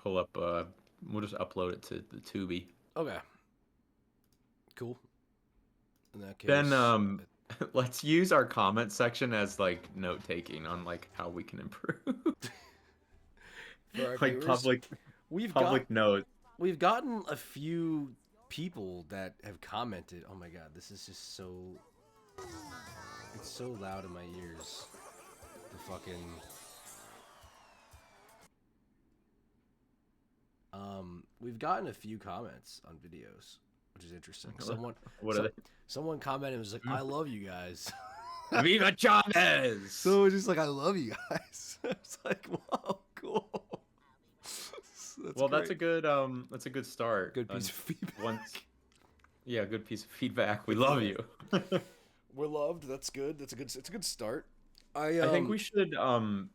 pull up. We'll just upload it to the Tubi. Okay. Cool. In that Then case, let's use our comment section as like note taking on like how we can improve. for our Like viewers, public we've got public note. we've gotten a few people that have commented. Oh my god, this is just so it's so loud in my ears. The fucking we've gotten a few comments on videos, which is interesting. What are So, they? someone commented and was like, "I love you guys." Viva Chavez! So it's just like, "I love you guys." It's like, wow, cool. That's Well, great. that's a good start. Good piece of feedback. Once, yeah, good piece of feedback. We Good love feedback. you. We're loved. That's good. It's a good start. I I think we should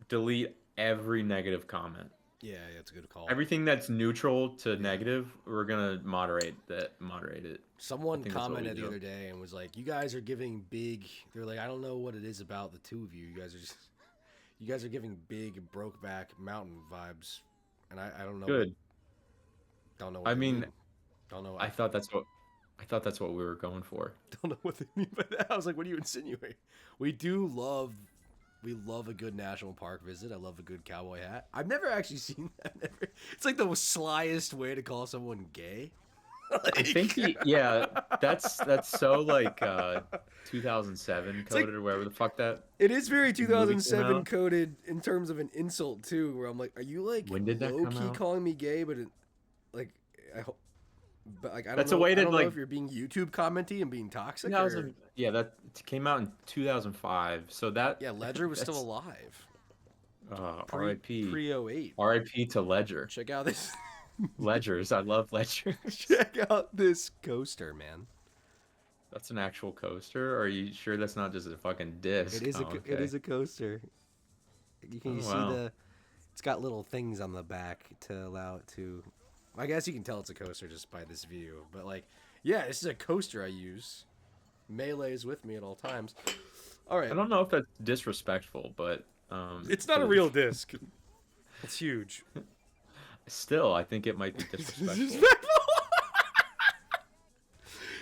delete every negative comment. Yeah, yeah, it's a good call. Everything that's neutral to Yeah. negative, we're gonna moderate it. I Someone think that's what we commented the do. other day and was like, "You guys are giving big." They're like, "I don't know what it is about the two of you. You guys are just, you guys are giving big Brokeback Mountain vibes," and I Good. don't know what I they mean, mean. Don't know. I thought that's what I thought that's what we were going for. Don't know what they mean by that. I was like, "What do you insinuate?" We do love. We love a good national park visit. I love a good cowboy hat. I've never actually seen that. Never. It's like the slyest way to call someone gay. I think Like, yeah, that's so like 2007 it's like coded or whatever the fuck that it is very movie came 2007 out. coded in terms of an insult too. Where I'm like, are you like When did that low come key out? calling me gay? But like, I hope, but like, I don't That's a know. way I to don't know like if you're being YouTube commenty and being toxic or 2000. Yeah, that came out in 2005. So that yeah. Ledger was still that's alive R.I.P. pre '08. R.I.P. to Ledger. Check out this. Ledgers. I love ledgers. Check out this coaster, man. That's an actual coaster? Or are you sure that's not just a fucking disc? Oh, It okay. is a coaster. You Oh see wow. the it's got little things on the back to allow it to. I guess you can tell it's a coaster just by this view. But like, yeah, this is a coaster I use. Melee is with me at all times. All I right, don't know if that's disrespectful, but it's not a real disc. It's huge. still, I think it might be disrespectful. Disrespectful.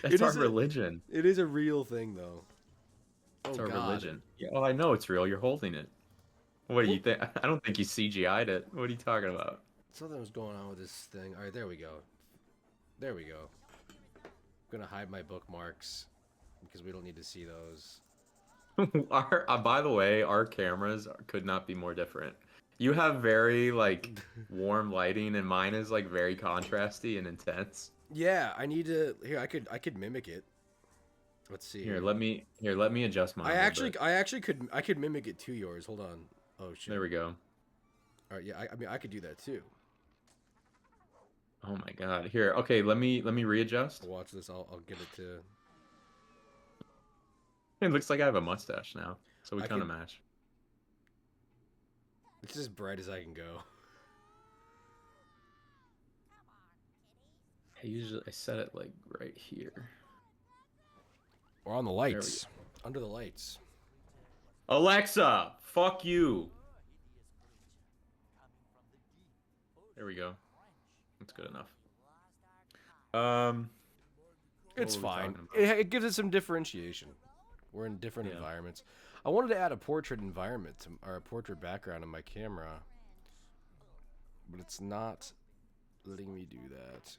That's It our is religion. a real thing though. Oh It's our God. religion. Yeah, oh, I know it's real. You're holding it. What do you Well, think? I don't think you CGI'd it. What are you talking about? something was going on with this thing. All right, there we go. There we go. I'm gonna hide my bookmarks because we don't need to see those. By the way, our cameras could not be more different. You have very like warm lighting, and mine is like very contrasty and intense. Yeah, I need to. Here, I could mimic it. Let's see Here, here. let me adjust mine a little bit. I actually could mimic it to yours. Hold on. Oh shit. There we go. All right, yeah. I mean, I could do that too. Oh my God. Here, okay, let me readjust. Watch this. I'll get it to. It looks like I have a mustache now, so we I kind could. of match. It's as bright as I can go. I set it like right here. We're on the There we go. lights. Under the lights. Alexa, fuck you. There we go. That's good enough. What It's were we fine. talking It gives it some differentiation. We're in different Yeah. environments. I wanted to add a portrait environment or a portrait background in my camera, but it's not letting me do that.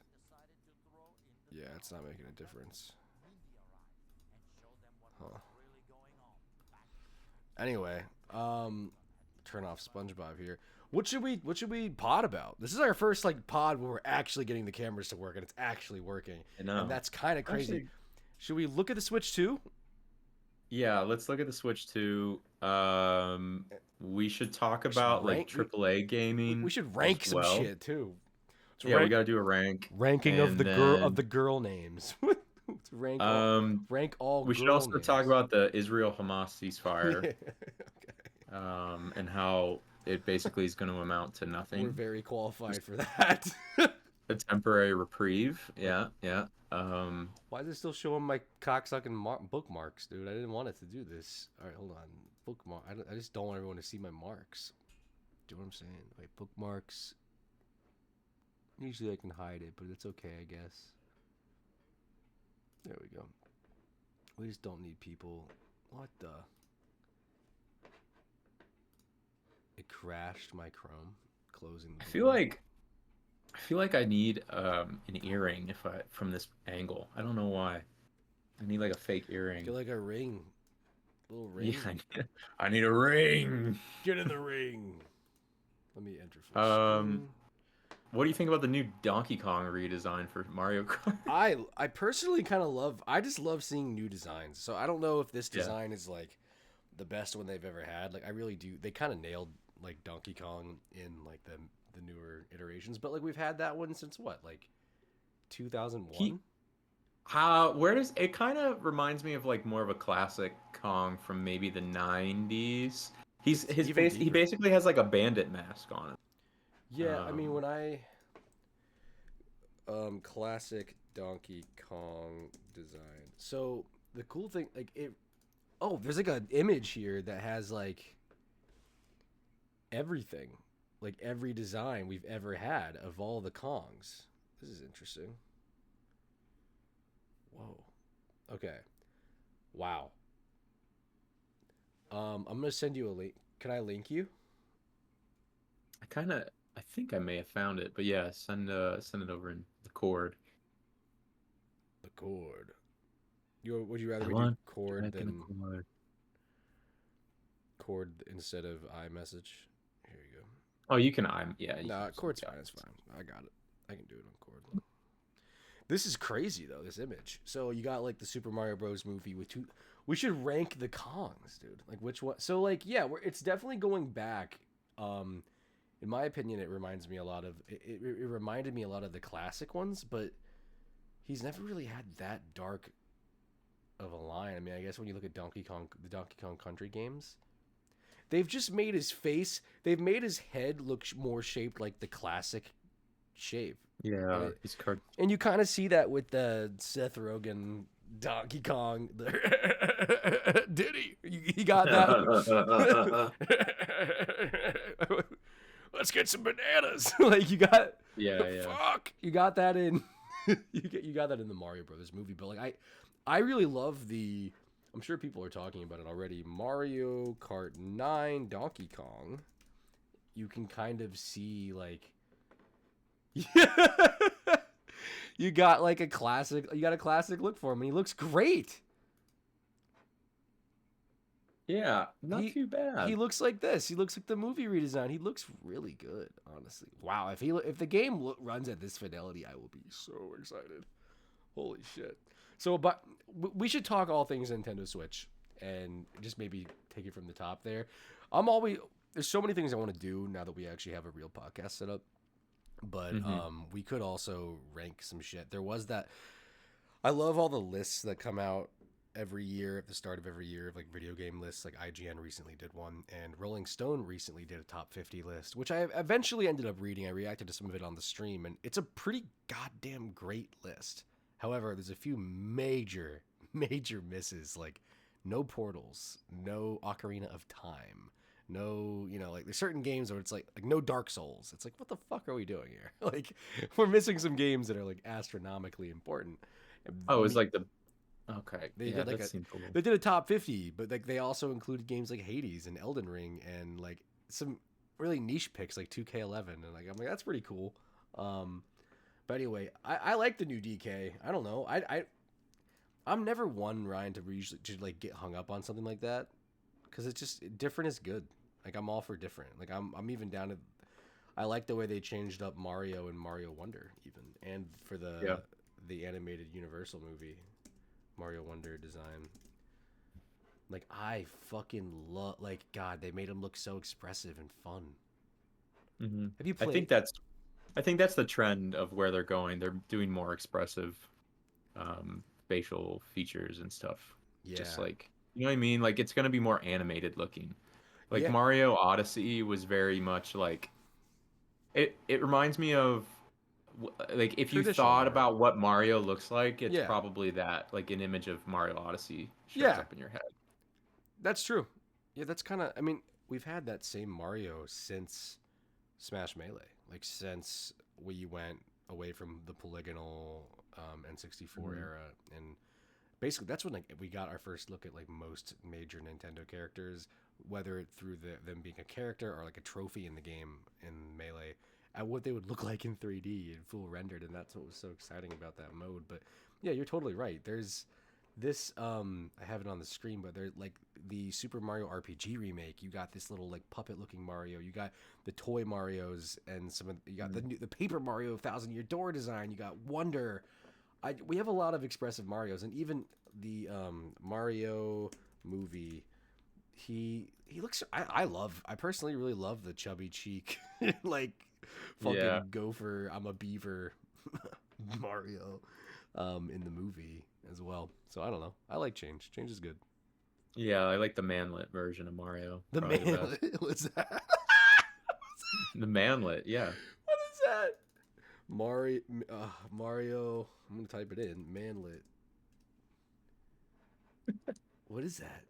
Yeah, it's not making a difference. Huh. Anyway, turn off SpongeBob here. What should we pod about? This is our first like pod where we're actually getting the cameras to work and it's actually working. I know. And that's kind of crazy. Actually, Should we look at the Switch too? yeah, let's look at the Switch 2. We should talk We should about like rank. AAA We gaming should as rank some well. shit too. Let's Yeah, we rank gotta do a rank. ranking of And the then girl names. Let's rank all we should girl also names. talk about the Israel-Hamas ceasefire, Okay. and how it basically is going to amount to We're nothing. very qualified for that. A temporary reprieve. Yeah, yeah. Why is it still showing my cocksucking bookmarks, dude? I didn't want it to do this. All right, hold on. Bookmark. I just don't want everyone to see my marks. Do you know what I'm saying? Wait, bookmarks. Usually I can hide it, but it's okay, I guess. There we go. We just don't need people. What the? It crashed my Chrome, closing I the feel window. like I feel like I need an earring if I from this angle. I don't know why. I need like a fake earring. Get like a ring. Little Yeah, ring. I need a ring. Get in the ring. Let me enter full Um, screen. what do you think about the new Donkey Kong redesign for Mario Kart? I personally kind of love. I just love seeing new designs. So I don't know if this Yeah. design is like the best one they've ever had. Like I really do. They kind of nailed like Donkey Kong in like the newer iterations. But like we've had that one since what, like He 2001. how where does it kind of reminds me of like more of a classic Kong from maybe the 90s. It's even He deeper. basically has like a bandit mask on it. Yeah, I mean when I classic Donkey Kong design. So the cool thing, like it. Oh, there's like an image here that has like everything, like every design we've ever had of all the Kongs. This is interesting. Whoa. Okay. Wow. I'm gonna send you a link. Can I link you? I think I may have found it, but yeah, send it over in the cord. The cord. Would you rather I we do want to cord back in the than cord. cord instead of iMessage? Here you go. Oh, you can I'm yeah, you can Nah, just cord's yeah. fine. It's fine. I got it. I can do it on cord. This is crazy though. This image. So you got like the Super Mario Bros. Movie with two. We should rank the Kongs, dude. Like which one? So like yeah, it's definitely going back. In my opinion, it reminds me a lot of. It reminded me a lot of the classic ones, but he's never really had that dark of a line. I mean, I guess when you look at Donkey Kong, the Donkey Kong Country games, they've just made his face. They've made his head look more shaped like the classic shape, and Yeah, it he's card. and you kind of see that with the Seth Rogen Donkey Kong. Diddy, he got that. Let's get some bananas. Like you got Yeah, yeah. fuck. You got that in. You got that in the Mario Brothers movie, but like I really love the. I'm sure people are talking about it already. Mario Kart 9 Donkey Kong. You can kind of see like. You got like a classic. You got a classic look for him, and he looks great. Yeah, not He too he bad. looks like this. He looks like the movie redesign. He looks really good, honestly. Wow, if the game runs at this fidelity, I will be so excited. Holy shit! So, but we should talk all things Nintendo Switch and just maybe take it from the top there. I'm always there's so many things I want to do now that we actually have a real podcast set up. But Hmm. we could also rank some shit. There was that. I love all the lists that come out every year at the start of every year of like video game lists. Like IGN recently did one, and Rolling Stone recently did a top 50 list, which I eventually ended up reading. I reacted to some of it on the stream, and it's a pretty goddamn great list. However, there's a few major misses, like no Portals, no Ocarina of Time. No, like there's certain games where it's like no Dark Souls. It's like what the fuck are we doing here? Like we're missing some games that are like astronomically important. Oh, it's like the okay. They Yeah, did like that a seems a little. they did a top 50, but like they also included games like Hades and Elden Ring and like some really niche picks like 2K11 and like I'm like that's pretty cool. But anyway, I like the new DK. I don't know. I'm never one Ryan to usually to like get hung up on something like that because it's just different is good. Like I'm all for different. Like I'm even down to. I like the way they changed up Mario and Mario Wonder even, and for Yeah. the animated Universal movie, Mario Wonder design. Like I fucking love. Like God, they made him look so expressive and fun. Hmm. Have you I played? think that's I think that's the trend of where they're going. They're doing more expressive facial features and stuff. Just Yeah, like you know what I mean? Like it's gonna be more animated looking. Like yeah. Mario Odyssey was very much like it reminds me of like if you Traditional thought Mario. about what Mario looks like, it's Yeah, probably that like an image of Mario Odyssey shows yeah. up in your head. That's true. Yeah, that's kind of. I mean, we've had that same Mario since Smash Melee. Like since we went away from the polygonal N64 Mhm. era, and basically that's when like we got our first look at like most major Nintendo characters, whether it through them being a character or like a trophy in the game in Melee, at what they would look like in 3D and full rendered, and that's what was so exciting about that mode. But yeah, you're totally right. There's this I have it on the screen, but there's like the Super Mario RPG remake. You got this little like puppet looking Mario. You got the toy Marios and you got the Paper Mario Thousand Year Door design. You got Wonder. We have a lot of expressive Mario's, and even the Mario movie. He looks. I personally really love the chubby cheek, like Yeah. fucking gopher. I'm a beaver, Mario, in the movie as well. So I don't know. I like change. Change is good. Yeah, I like the manlet version of Mario. The Probably the man. best. What's that? The manlet, yeah. What is that? Mario. I'm gonna type it in. Manlet. What is that?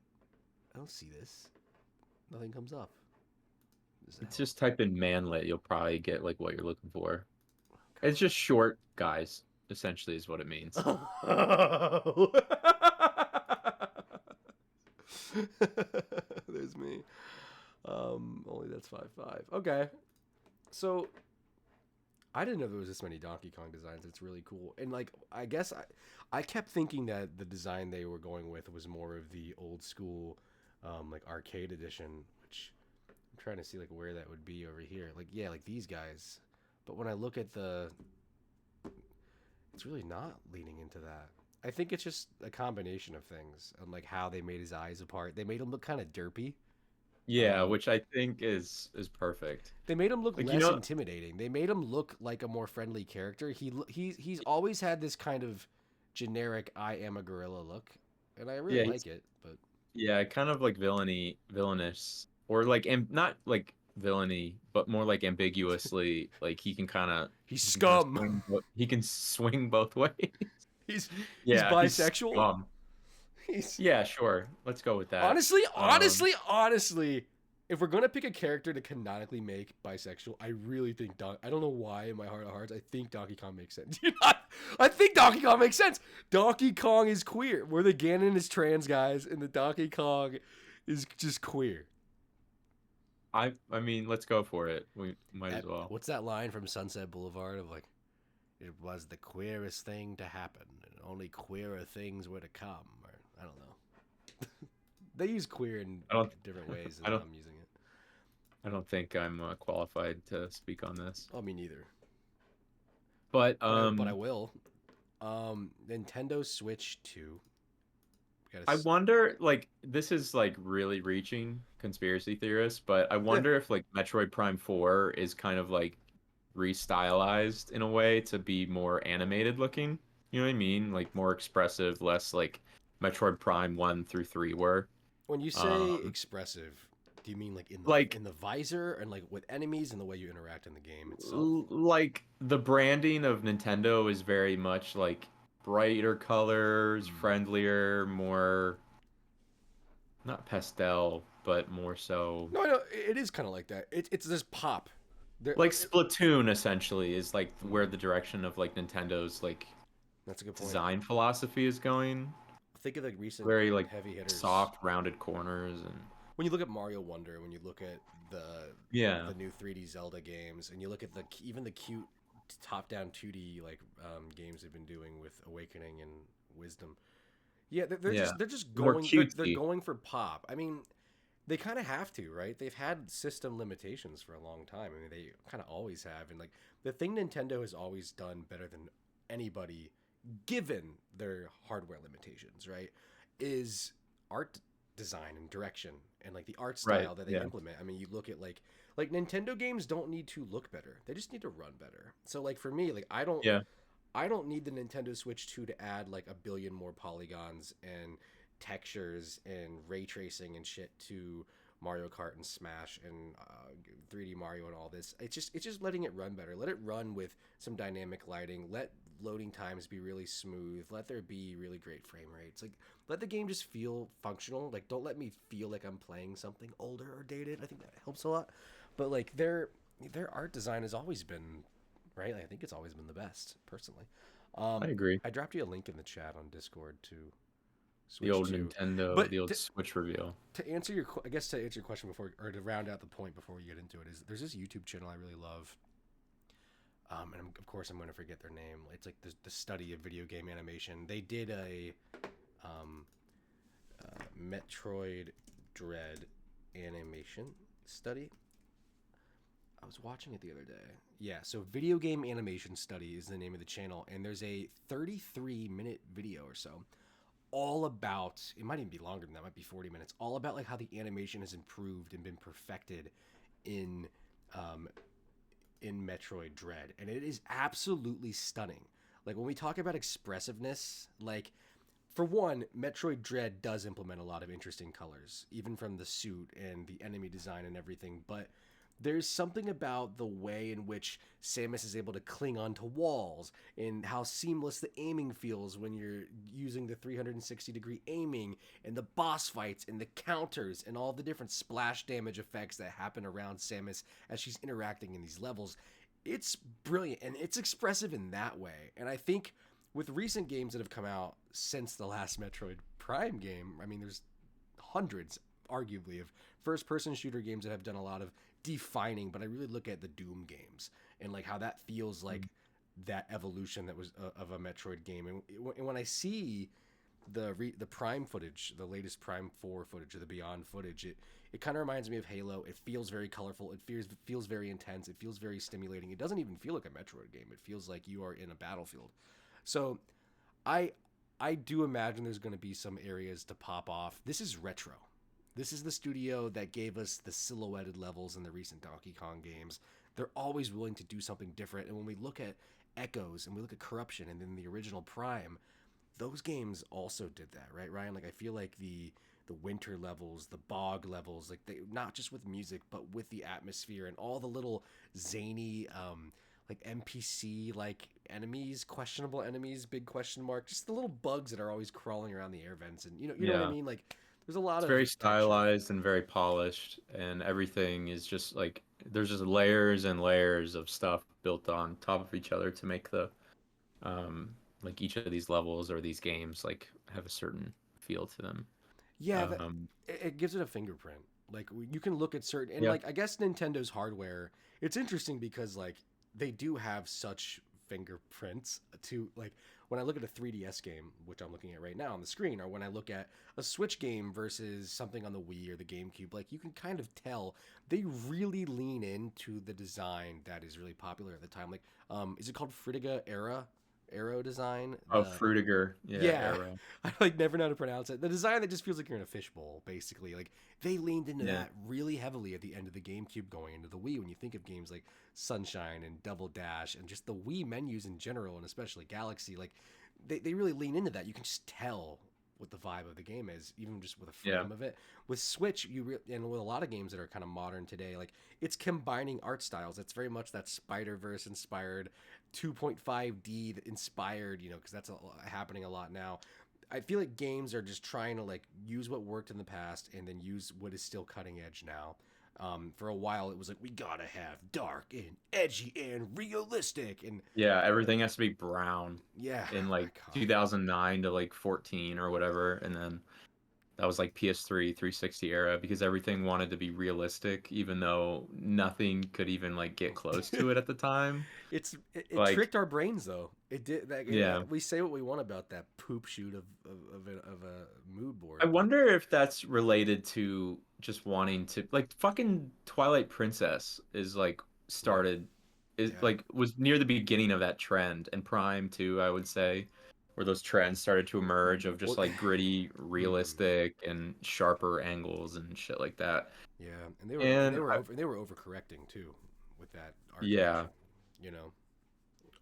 I don't see this. Nothing comes up. Is It's that just type in manlet, you'll probably get like what you're looking for. It's just short guys, essentially is what it means. Oh. There's me. Only that's 5'5". Okay. So I didn't know there was this many Donkey Kong designs. It's really cool. And like I guess I kept thinking that the design they were going with was more of the old school like arcade edition, which I'm trying to see like where that would be over here. Like yeah, like these guys. But when I look at it's really not leaning into that. I think it's just a combination of things and like how they made his eyes apart. They made him look kind of derpy. Yeah, Um, which I think is perfect. they made him look Like you less know, intimidating. They made him look like a more friendly character. He's always had this kind of generic "I am a gorilla" look, and I really yeah, like it. But yeah, kind of like villainous, or like not like villainy, but more like ambiguously. Like he's he can kind of scum. swing, he can swing both ways. he's he's Yeah, he's bisexual. scum. He's Yeah, sure. Let's go with that. honestly, Um, honestly, honestly. If we're gonna pick a character to canonically make bisexual, I really think I don't know why in my heart of hearts I think Donkey Kong makes sense. I think Donkey Kong makes sense. Donkey Kong is queer. Where the Ganon is trans, guys, and the Donkey Kong is just queer. I mean, let's go for it. We might as well. What's that line from Sunset Boulevard of like, it was the queerest thing to happen, and only queerer things were to come, or I don't know. They use queer in I don't different ways I than don't I'm using it. I don't think I'm qualified to speak on this. Oh, me neither. But But I will. Nintendo Switch 2. We got I wonder, like, this is like really reaching conspiracy theorists, but I yeah. wonder if like Metroid Prime 4 is kind of like restylized in a way to be more animated looking. You know what I mean? Like more expressive, less like Metroid Prime 1 through 3 were. When you say Um, expressive, do you mean like like in the visor and like with enemies and the way you interact in the game itself? like the branding of Nintendo is very much like brighter colors, Mm. friendlier, more not pastel, but more so No, it is kind of like that. It's this pop. There, like Splatoon essentially is like where the direction of like Nintendo's like that's a good point. design philosophy is going. Think of the recent Very like heavy hitters. soft, rounded corners and When you look at Mario Wonder, when you look at yeah, the new 3D Zelda games, and you look at even the cute top-down 2D like games they've been doing with Awakening and Wisdom. Yeah, yeah, they're just more going they're cutesy. going for pop. I mean, they kind of have to, right? They've had system limitations for a long time. I mean, they kind of always have. And like the thing Nintendo has always done better than anybody, given their hardware limitations, right, is art design and direction and like the art Right. style that they Yeah. implement. I mean, you look at like Nintendo games don't need to look better. They just need to run better. So like for me, like Yeah. I don't need the Nintendo Switch 2 to add like a billion more polygons and textures and ray tracing and shit to Mario Kart and Smash and 3D Mario and all this. It's just letting it run better. Let it run with some dynamic lighting. Let loading times be really smooth. Let there be really great frame rates. Like let the game just feel functional. Like don't let me feel like I'm playing something older or dated. I think that helps a lot. But like their art design has always been right? Like, I think it's always been the best, personally. I agree. I dropped you a link in the chat on Discord to The Switch old 2. Nintendo, But the old Switch reveal. to answer your, I guess to answer your question before, or to round out the point before we get into it, is there's this YouTube channel I really love. And of course I'm going to forget their name. It's like the study of video game animation. They did a um, Metroid Dread animation study. I was watching it the other day. Yeah, so Video Game Animation Study is the name of the channel, and there's a 33-minute video or so all about, it might even be longer than that, it might be 40 minutes, all about like how the animation has improved and been perfected in um, in Metroid Dread, and it is absolutely stunning. Like when we talk about expressiveness, like for one, Metroid Dread does implement a lot of interesting colors, even from the suit and the enemy design and everything, but there's something about the way in which Samus is able to cling onto walls and how seamless the aiming feels when you're using the 360-degree aiming and the boss fights and the counters and all the different splash damage effects that happen around Samus as she's interacting in these levels. It's brilliant and it's expressive in that way. And I think with recent games that have come out since the last Metroid Prime game, I mean, there's hundreds, arguably, of first person shooter games that have done a lot of defining, but I really look at the Doom games and like how that feels like that evolution that was of a Metroid game. And when I see the Prime footage, the latest Prime 4 footage or the Beyond footage, it kind of reminds me of Halo. It feels very colorful. It feels very intense. It feels very stimulating. It doesn't even feel like a Metroid game. It feels like you are in a battlefield. So I I do imagine there's going to be some areas to pop off. This is retro. This is the studio that gave us the silhouetted levels in the recent Donkey Kong games. They're always willing to do something different. And when we look at Echoes and we look at Corruption and then the original Prime, those games also did that, right, Ryan? Like I feel like the winter levels, the bog levels, like they not just with music but with the atmosphere and all the little zany like NPC like enemies, questionable enemies, big question mark, just the little bugs that are always crawling around the air vents, and you know what I Yeah. mean? Like there's a lot It's of very texture. stylized and very polished, and everything is just like there's just layers and layers of stuff built on top of each other to make the like each of these levels or these games like have a certain feel to them. Yeah, Um it gives it a fingerprint. Like you can look at certain, and yeah. like I guess Nintendo's hardware. It's interesting because like they do have such fingerprints to like when I look at a 3DS game, which I'm looking at right now on the screen, or when I look at a Switch game versus something on the Wii or the GameCube, like you can kind of tell they really lean into the design that is really popular at the time. Like, is it called Fritiga Era? Arrow design, Oh, the Frutiger. Yeah, yeah, Arrow. I like never know how to pronounce it. The design that just feels like you're in a fishbowl, basically. Like they leaned into Yeah. that really heavily at the end of the GameCube, going into the Wii. When you think of games like Sunshine and Double Dash and just the Wii menus in general, and especially Galaxy, like they really lean into that. You can just tell what the vibe of the game is, even just with a Yeah. frame of it. With Switch, and with a lot of games that are kind of modern today, like it's combining art styles. It's very much that Spider Verse inspired 2.5D inspired, because that's happening a lot now. I feel like games are just trying to like use what worked in the past and then use what is still cutting edge now. For a while, it was like we gotta have dark and edgy and realistic, and Yeah, everything has to be brown yeah, in oh my like god, 2009 to like 14 or whatever, and then that was like PS3 360 era because everything wanted to be realistic even though nothing could even like get close to it at the time. it Like, tricked our brains though. It did that. yeah. We say what we want about that poop shoot of a mood I board, but wonder if that's related to just wanting to like fucking Twilight Princess is like yeah, started is yeah. like was near the beginning of that trend, and Prime too, I would say, where those trends started to emerge of Well, just like gritty, mm, realistic and sharper angles and shit like that. yeah, and And they were overcorrecting too with that art yeah, direction, you know,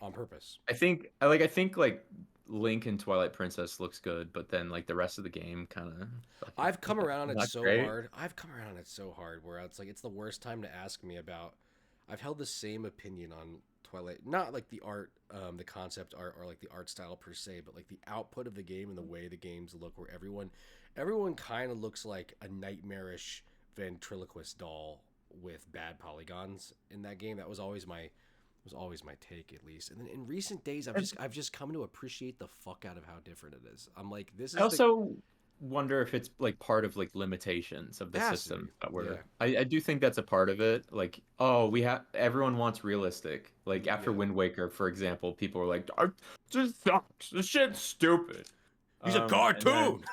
on purpose. I think like Link and Twilight Princess looks good, but then like the rest of the game kind of fucking I've come around on it not so great. hard. I've come around on it so hard where it's like it's the worst time to ask me about. I've held the same opinion on Twilight, not like the art, the concept art, or like the art style per se, but like the output of the game and the way the games look, where everyone kind of looks like a nightmarish ventriloquist doll with bad polygons in that game. That was always was always my take, at least. And then in recent days, And I've just come to appreciate the fuck out of how different it is. I'm like, this I is the also wonder if it's like part of like limitations of it the has to be. system that Yeah, I do think that's a part of it. Like, oh, we have everyone wants realistic. Like after yeah. Wind Waker, for example, people were like, this sucks. This shit's stupid. He's a And then cartoon.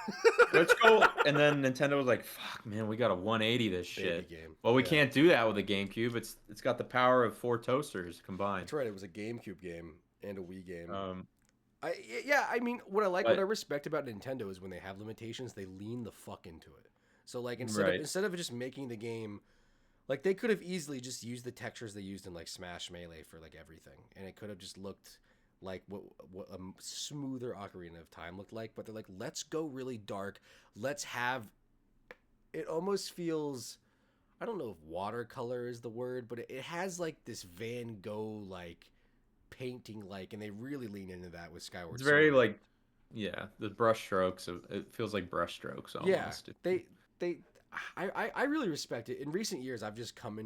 let's go. And then Nintendo was like, fuck, man, we got to 180 this Baby shit. game. Well, we Yeah, can't do that with a GameCube. It's got the power of four toasters combined. that's right. It was a GameCube game and a Wii game. Um, I yeah, I mean, what I but respect about Nintendo is when they have limitations, they lean the fuck into it. So like right. instead of just making the game like they could have easily just used the textures they used in like Smash Melee for like everything, and it could have just looked like what a smoother Ocarina of Time looked like. But they're like, let's go really dark. Let's have it almost feels. I don't know if watercolor is the word, but it has like this Van Gogh like painting like, and they really lean into that with It's Skyward very Sword. like, yeah, the brush strokes of it feels like brush strokes Yeah, almost. they I really respect it. In recent years, I've just come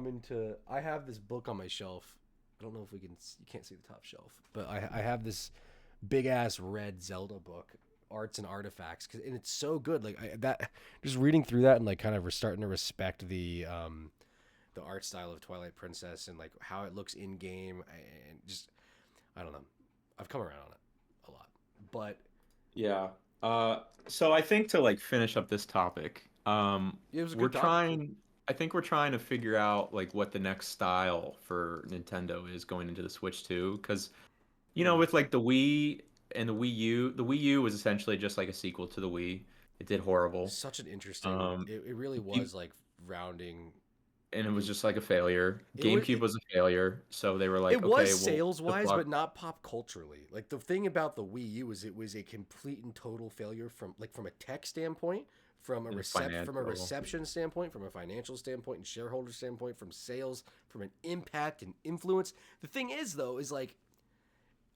into. I have this book on my shelf. I don't know if we can. You can't see the top shelf, but I have this big ass red Zelda book, Arts and Artifacts, and it's so good. Like that, just reading through that and like kind of starting to respect the art style of Twilight Princess and like how it looks in game, and just I don't know. I've come around on it a lot, but Yeah. So I think to like finish up this topic, it was a we're good topic. trying. I think we're trying to figure out like what the next style for Nintendo is going into the Switch 2, because Mm. with like the Wii and the Wii U was essentially just like a sequel to the Wii. It did horrible. Such an interesting. Um, It really peop was like rounding. and it was It just like a failure. it was GameCube was a failure, so they were it like, was okay, well, sales the wise, fuck, but not pop culturally. Like the thing about the Wii U is it was a complete and total failure from a tech standpoint, and from a financial. reception standpoint, from a financial standpoint, and shareholder standpoint, from sales, from an impact and influence. The thing is though, is like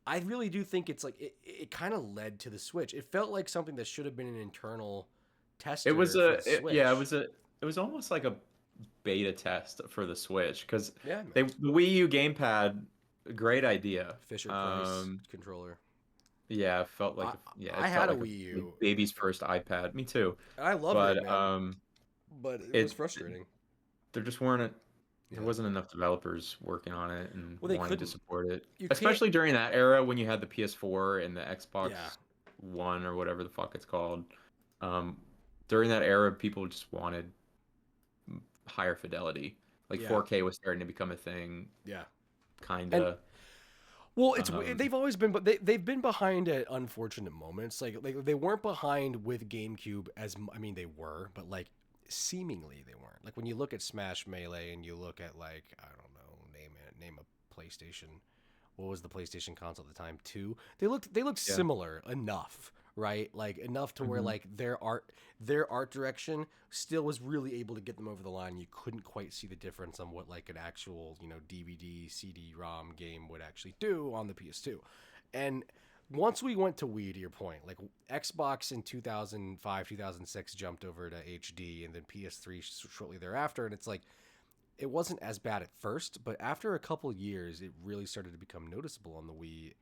I really do think it's like it kind of led to the Switch. It felt like something that should have been an internal It was tester for the yeah, Switch. it was almost like a beta test for the Switch, because Yeah, man. the Wii U gamepad, great idea. Fisher Price controller. Yeah, it felt I like yeah, I it felt had a like a Wii like U. baby's first iPad. Me too, I loved it, but man. But it was it frustrating. there just weren't there Yeah. wasn't enough developers working on it and Well, they wanting to couldn't. support it, You can't. especially during that era when you had the PS4 and the Yeah. Xbox One or whatever the fuck it's called. Um, During that era, people just wanted higher fidelity. Like Yeah. 4K was starting to become a thing, Yeah. And kinda. well, Um, they've always been, but they've been behind at unfortunate moments. Like they weren't behind with GameCube I mean, they were, but like seemingly they weren't. Like when you look at Smash Melee and you look at like I don't know, name a PlayStation. What was the PlayStation console at the time? Two. They looked yeah. similar enough, right? Like enough to where hmm like their art direction still was really able to get them over the line. You couldn't quite see the difference on what like an actual DVD CD-ROM game would actually do on the PS2, and once we went to Wii, to your point, like Xbox in 2005, 2006 jumped over to HD, and then PS3 shortly thereafter, and it's like it wasn't as bad at first, but after a couple years, it really started to become noticeable on the Wii.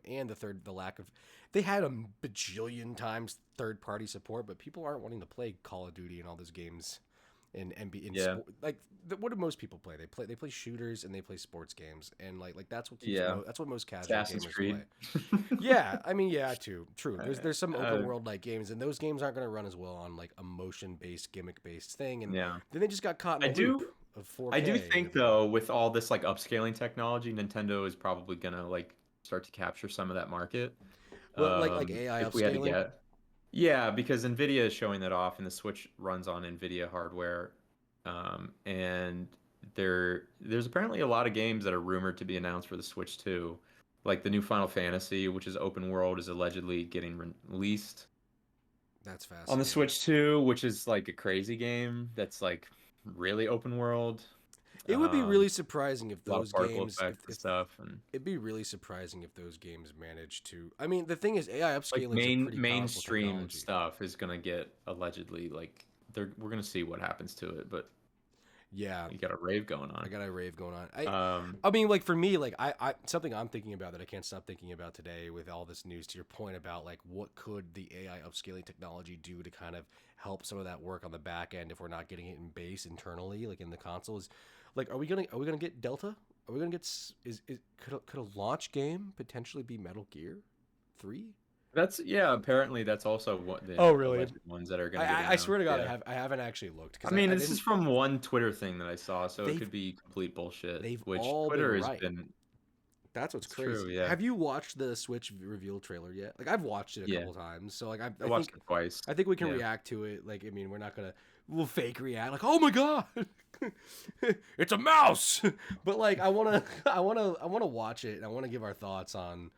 And the lack of, they had a bajillion times third party support, but people aren't wanting to play Call of Duty and all those games in Yeah. sport. Like, what do most people play? They play shooters and they play sports games, and like that's what Yeah. that's what most casual Assassin's gamers play. Creed. Yeah, I mean, yeah, too true. Uh, There's some open uh, world like games, and those games aren't going to run as well on like a motion based gimmick based thing, and yeah. then they just got caught in I a loop do of I do 4K and think everything. though, with all this like upscaling technology, Nintendo is probably gonna like start to capture some of that market. Well, like AI If we had to upscaling. get. Yeah, because Nvidia is showing that off, and the Switch runs on Nvidia hardware. And there's apparently a lot of games that are rumored to be announced for the Switch too. Like the new Final Fantasy, which is open world, is allegedly getting released That's on the fascinating. Switch too, which is like a crazy game that's like really open world. It would be Um, really surprising if a lot of those particle games, effects and if stuff, and it'd be really surprising if those games managed to. I mean, the thing is, AI like upscaling is a pretty powerful mainstream technology. stuff is gonna get allegedly like we're gonna see what happens to it, but Yeah, You got a rave going I on. got a rave going on. Um, I mean, like for me, like I something I'm thinking about that I can't stop thinking about today with all this news. To your point about like what could the AI upscaling technology do to kind of help some of that work on the back end if we're not getting it in base internally, like in the consoles. Like, are we gonna get Delta? Are we gonna get is could a launch game potentially be Metal Gear 3? that's yeah. Apparently, that's also what the Oh, really? alleged ones that are going I, to get I swear announced. to God, Yeah. I haven't actually looked I because mean, I this is didn't. from one Twitter thing that I saw, so it They've could be complete bullshit. they've Which all been Twitter has right. been. That's what's It's true. crazy. Yeah. Have you watched the Switch reveal trailer yet? Like I've watched it a Yeah. couple times, so like I watched it twice. I think we can Yeah. react to it. Like I mean, we're not gonna we'll fake react like oh my god, it's a mouse. But like I wanna watch it and I wanna give our thoughts on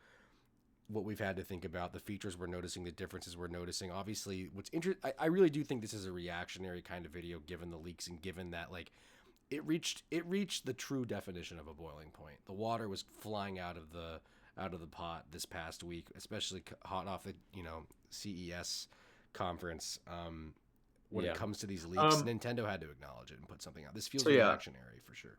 what we've had to think about the features we're noticing, the differences we're noticing. Obviously, what's interesting, I really do think this is a reactionary kind of video given the leaks and given that like it reached the true definition of a boiling point. The water was flying out of the pot this past week, especially hot off the CES conference. When it Yeah. comes to these leaks, Um. Nintendo had to acknowledge it and put something out. This feels So yeah. reactionary for sure.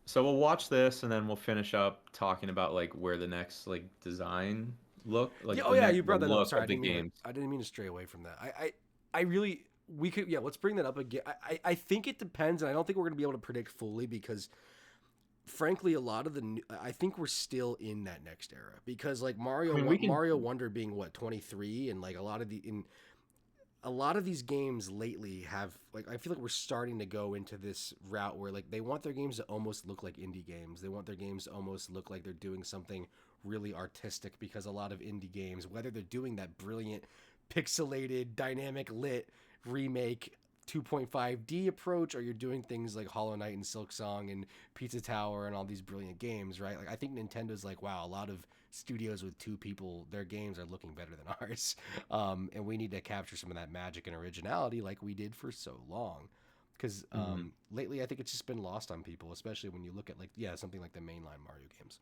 So we'll watch this, and then we'll finish up talking about like where the next like design look, Yeah. like Oh yeah, you the brought that up. look Sorry, of the games. I didn't mean to stray away from that. I really we could yeah. Let's bring that up again. I think it depends, and I don't think we're gonna be able to predict fully because frankly, a lot of I think we're still in that next era because like I mean, we can. Mario Wonder being what 23 and like a lot of these games lately have like I feel like we're starting to go into this route where like they want their games to almost look like indie games. They want their games to almost look like they're doing something really artistic because a lot of indie games, whether they're doing that brilliant pixelated dynamic lit remake 2.5D approach or you're doing things like Hollow Knight and Silk Song and Pizza Tower and all these brilliant games, right? Like I think Nintendo's like, wow, a lot of studios with two people, their games are looking better than ours. And we need to capture some of that magic and originality like we did for so long. Because Mhm. lately, I think it's just been lost on people, especially when you look at like something like the mainline Mario games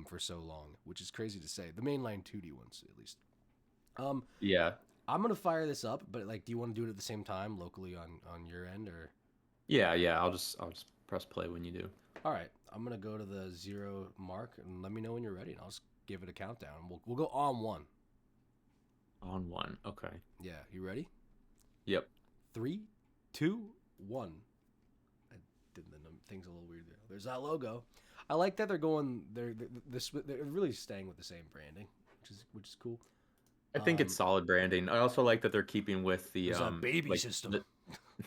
for so long, which is crazy to say. The mainline 2D ones, at least. Um, Yeah. I'm gonna fire this up, but like, do you want to do it at the same time locally on your end, or? Yeah. Yeah. I'll just press play when you do. All right, I'm gonna go to the 0 mark and let me know when you're ready, and I'll just give it a countdown. We'll go on one. On one. Okay. Yeah, you ready? Yep. Three, two, one. I did the things a little weird there. There's that logo. I like that they're going. They're really staying with the same branding, which is cool. I think it's Um, solid branding. I also like that they're keeping with the there's that baby like system. the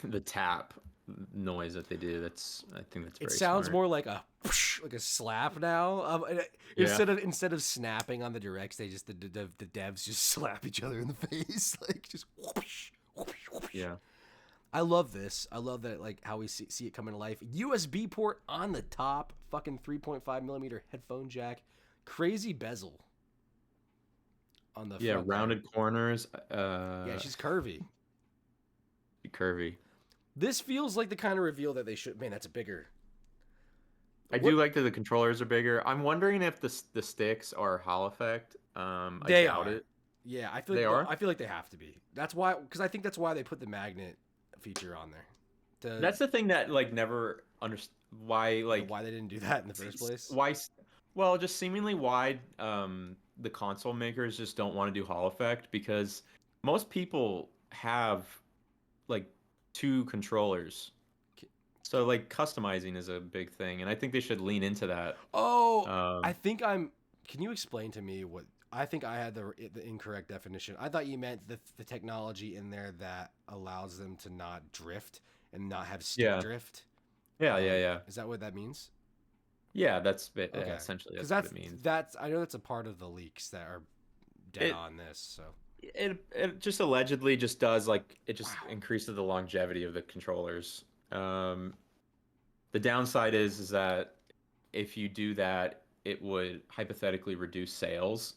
the tap noise that they do. I think that's It very sounds smart. more like a like a slap now. Yeah. Instead of snapping on the directs, they just the devs just slap each other in the face, like just whoosh, whoosh, whoosh. Yeah. I love this. I love that, like how we see it come to life. USB port on the top, fucking 3.5 millimeter headphone jack, crazy bezel on the Yeah. front there. Rounded corners. Yeah, she's curvy. Curvy. This feels like the kind of reveal that they should. Man, that's a bigger. I What do like that the controllers are bigger. I'm wondering if the sticks are Hall effect. I they doubt are. it. Yeah, I feel They like are. I feel like they have to be. That's why, because I think that's why they put the magnet feature on there. To That's the thing that like never understand why yeah, like why they didn't do that in the first place. why well just seemingly why the console makers just don't want to do Hall effect because most people have like two controllers. So like customizing is a big thing, and I think they should lean into that. Oh, I Um, think I'm. Can you explain to me what? I think I had the incorrect definition. I thought you meant the technology in there that allows them to not drift and not have stick yeah, drift. yeah. Is that what that means? Yeah, yeah, Okay, essentially because that's what it means. that's I know that's a part of the leaks that are dead It on this. So it just allegedly just does like it just wow. increases the longevity of the controllers. Um, the downside is that if you do that, it would hypothetically reduce sales.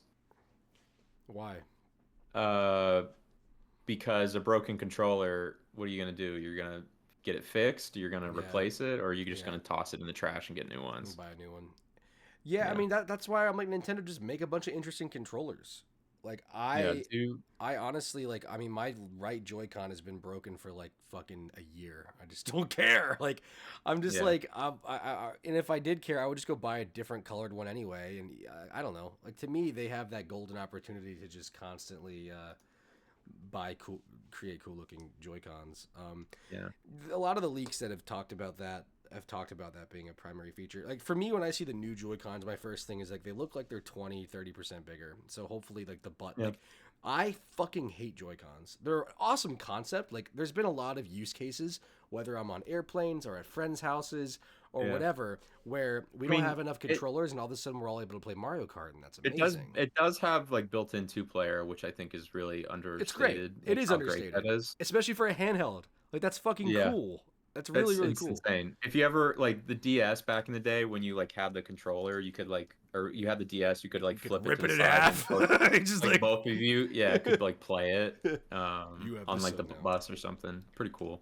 Why? Uh, because a broken controller, what are you gonna do? You're gonna get it fixed, you're gonna Yeah, replace it, or are you just yeah. gonna toss it in the trash and get new And ones? buy a new one. Yeah, I Yeah. mean that's why I'm like Nintendo just make a bunch of interesting controllers. Like Yeah, I honestly like. I mean, my right Joy-Con has been broken for like fucking a year. I just don't care. Like, I'm just yeah. like, and if I did care, I would just go buy a different colored one anyway. And I don't know. Like to me, they have that golden opportunity to just constantly buy cool, create cool looking Joy-Cons. Yeah. A lot of the leaks that have talked about that have talked about that being a primary feature. Like for me, when I see the new Joy-Cons, my first thing is like they look like they're 20-30% bigger. So hopefully like the butt Yeah. like I fucking hate Joy-Cons. They're an awesome concept. Like there's been a lot of use cases, whether I'm on airplanes or at friends' houses or Yeah. whatever, where we I don't mean, have enough it controllers and all of a sudden we're all able to play Mario Kart and that's it does amazing. it does have like built-in two-player, which I think is really It's great. understated, It like is how great that understated, is. especially for a handheld. Like that's fucking Yeah. cool. That's really That's really it's cool. insane. If you ever like the DS back in the day when you like had the controller, you could like or you had the DS, you could like You could flip it rip to the it in side and half. both It's just like like both of you, yeah, could like play it you have on this like the one now. bus or something. Pretty cool.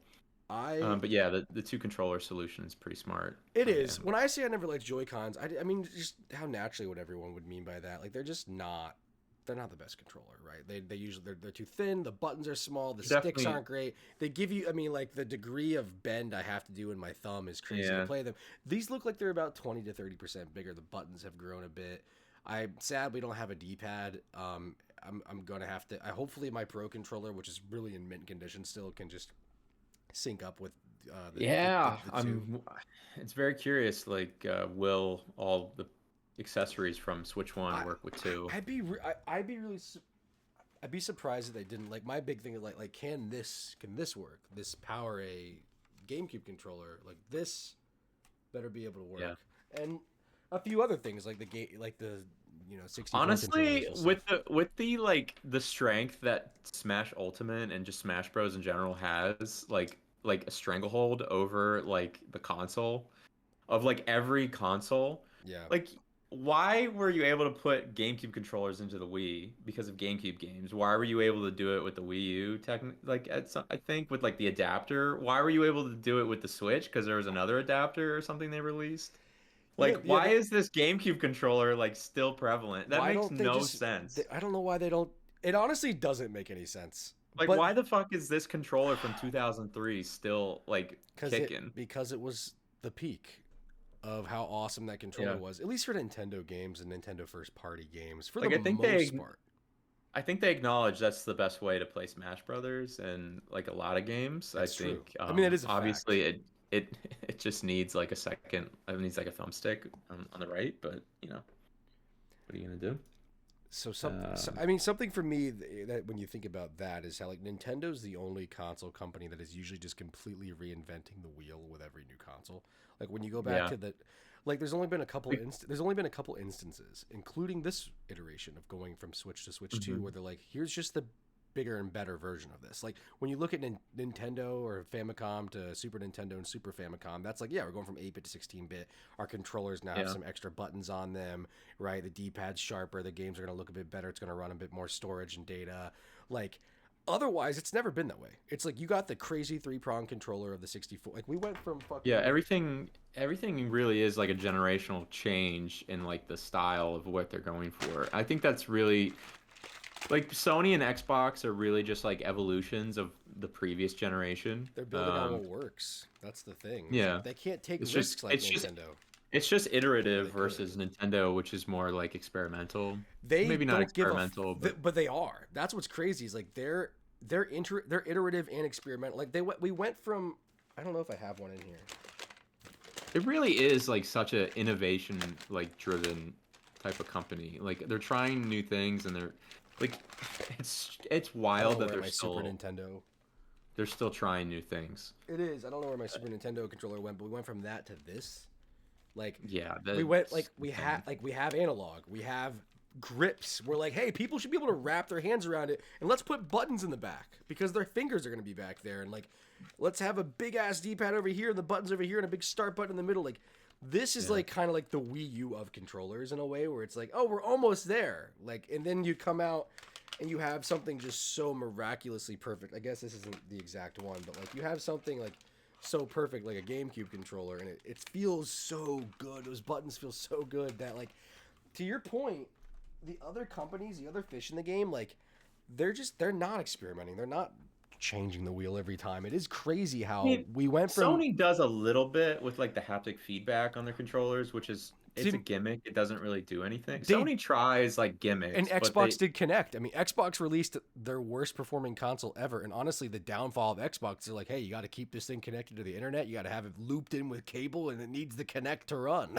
I But yeah, the two controller solution is pretty smart. It Yeah. is. When I say I never liked Joy Cons, I mean just how naturally what everyone would mean by that. Like they're just not. They're not the best controller, right? They usually they're too thin. The buttons are small. The sticks Definitely, aren't great. They give you. I mean, like the degree of bend I have to do in my thumb is crazy to yeah. play them. These look like they're about 20 to 30% bigger. The buttons have grown a bit. I'm sad we don't have a D-pad. I'm gonna have to. Hopefully my Pro controller, which is really in mint condition still, can just sync up with Yeah, the two. it's very curious like will all the accessories from Switch 1 I, work with 2? I'd be really I'd be surprised if they didn't. Like my big thing is like can this work? This power a GameCube controller? Like this better be able to Yeah. work. And a few other things like the game, like the 64 controllers Honestly, and stuff. with the like the strength that Smash Ultimate and just Smash Bros in general has, like a stranglehold over like the console of like every console, Yeah, like why were you able to put GameCube controllers into the Wii because of GameCube games? Why were you able to do it with the Wii U? Like at some, I think with like the adapter. Why were you able to do it with the Switch? Because there was another adapter or something they released. yeah, Like, yeah. why is this GameCube controller like still prevalent? That Why makes don't they no just? sense. I don't know why they don't. It honestly doesn't make any sense. Like, But why the fuck is this controller from 2003 still like kicking? because it was the peak of how awesome that controller Yeah. was, at least for Nintendo games and Nintendo first party games, for the Like, most part. I think they acknowledge that's the best way to play Smash Brothers and like a lot of games. I That's true. think I mean, that is a obviously fact. it it just needs like a second. It needs like a thumbstick on the right, but you know, what are you gonna do? I mean, something for me that when you think about that is how like Nintendo's the only console company that is usually just completely reinventing the wheel with every new console. Like when you go back Yeah. to the, like there's only been a couple Like, there's only been a couple instances, including this iteration of going from Switch to Switch 2, mhm. where they're like, here's just the bigger and better version of this. Like when you look at Nintendo or Famicom to Super Nintendo and Super Famicom, that's like, yeah, we're going from 8-bit to 16-bit. Our controllers now have Yeah. some extra buttons on them, right? The D-pad's sharper. The games are going to look a bit better. It's going to run a bit more storage and data. Like, otherwise, it's never been that way. It's like you got the crazy three-prong controller of the 64. Like, we went from Yeah, fucking. everything really is like a generational change in like the style of what they're going for. I think that's really like Sony and Xbox are really just like evolutions of the previous generation. They're building on what works. That's the thing. It's like Yeah, they can't take it's just risks like it's just Nintendo. it's just Or iterative they could. versus Nintendo, which is more like experimental. They Maybe not don't give experimental, but but they are. That's what's crazy. Is like they're iterative and experimental. Like we went from. I don't know if I have one in here. it really is like such a innovation like driven type of company. Like they're trying new things and they're like it's I don't wild know that where my Super Nintendo. they're still trying new things. It is. I don't know where my Super Nintendo controller went, but we went from that to this. Like Yeah, we went that's insane. we have analog, we have grips. We're like, hey, people should be able to wrap their hands around it, and let's put buttons in the back because their fingers are gonna be back there, and like, let's have a big ass D-pad over here and the buttons over here and a big start button in the middle. Like, this is Yeah. like kind of like the Wii U of controllers in a way, where it's like, oh, we're almost there. Like, and then you come out and you have something just so miraculously perfect. I guess this isn't the exact one, but like you have something like so perfect like a GameCube controller, and it feels so good. Those buttons feel so good that, like, to your point, the other companies, the other fish in the game, like they're not experimenting. They're not changing the wheel every time. It is crazy I how mean, we went from Sony does a little bit with like the haptic feedback on their controllers, which is it's a see, gimmick. It doesn't really do anything. they Sony tries like and gimmicks, but Xbox they did connect. I mean, Xbox released their worst performing console ever, and honestly, the downfall of Xbox is like, hey, you got to keep this thing connected to the internet. You got to have it looped in with cable, and it needs the Connect to run.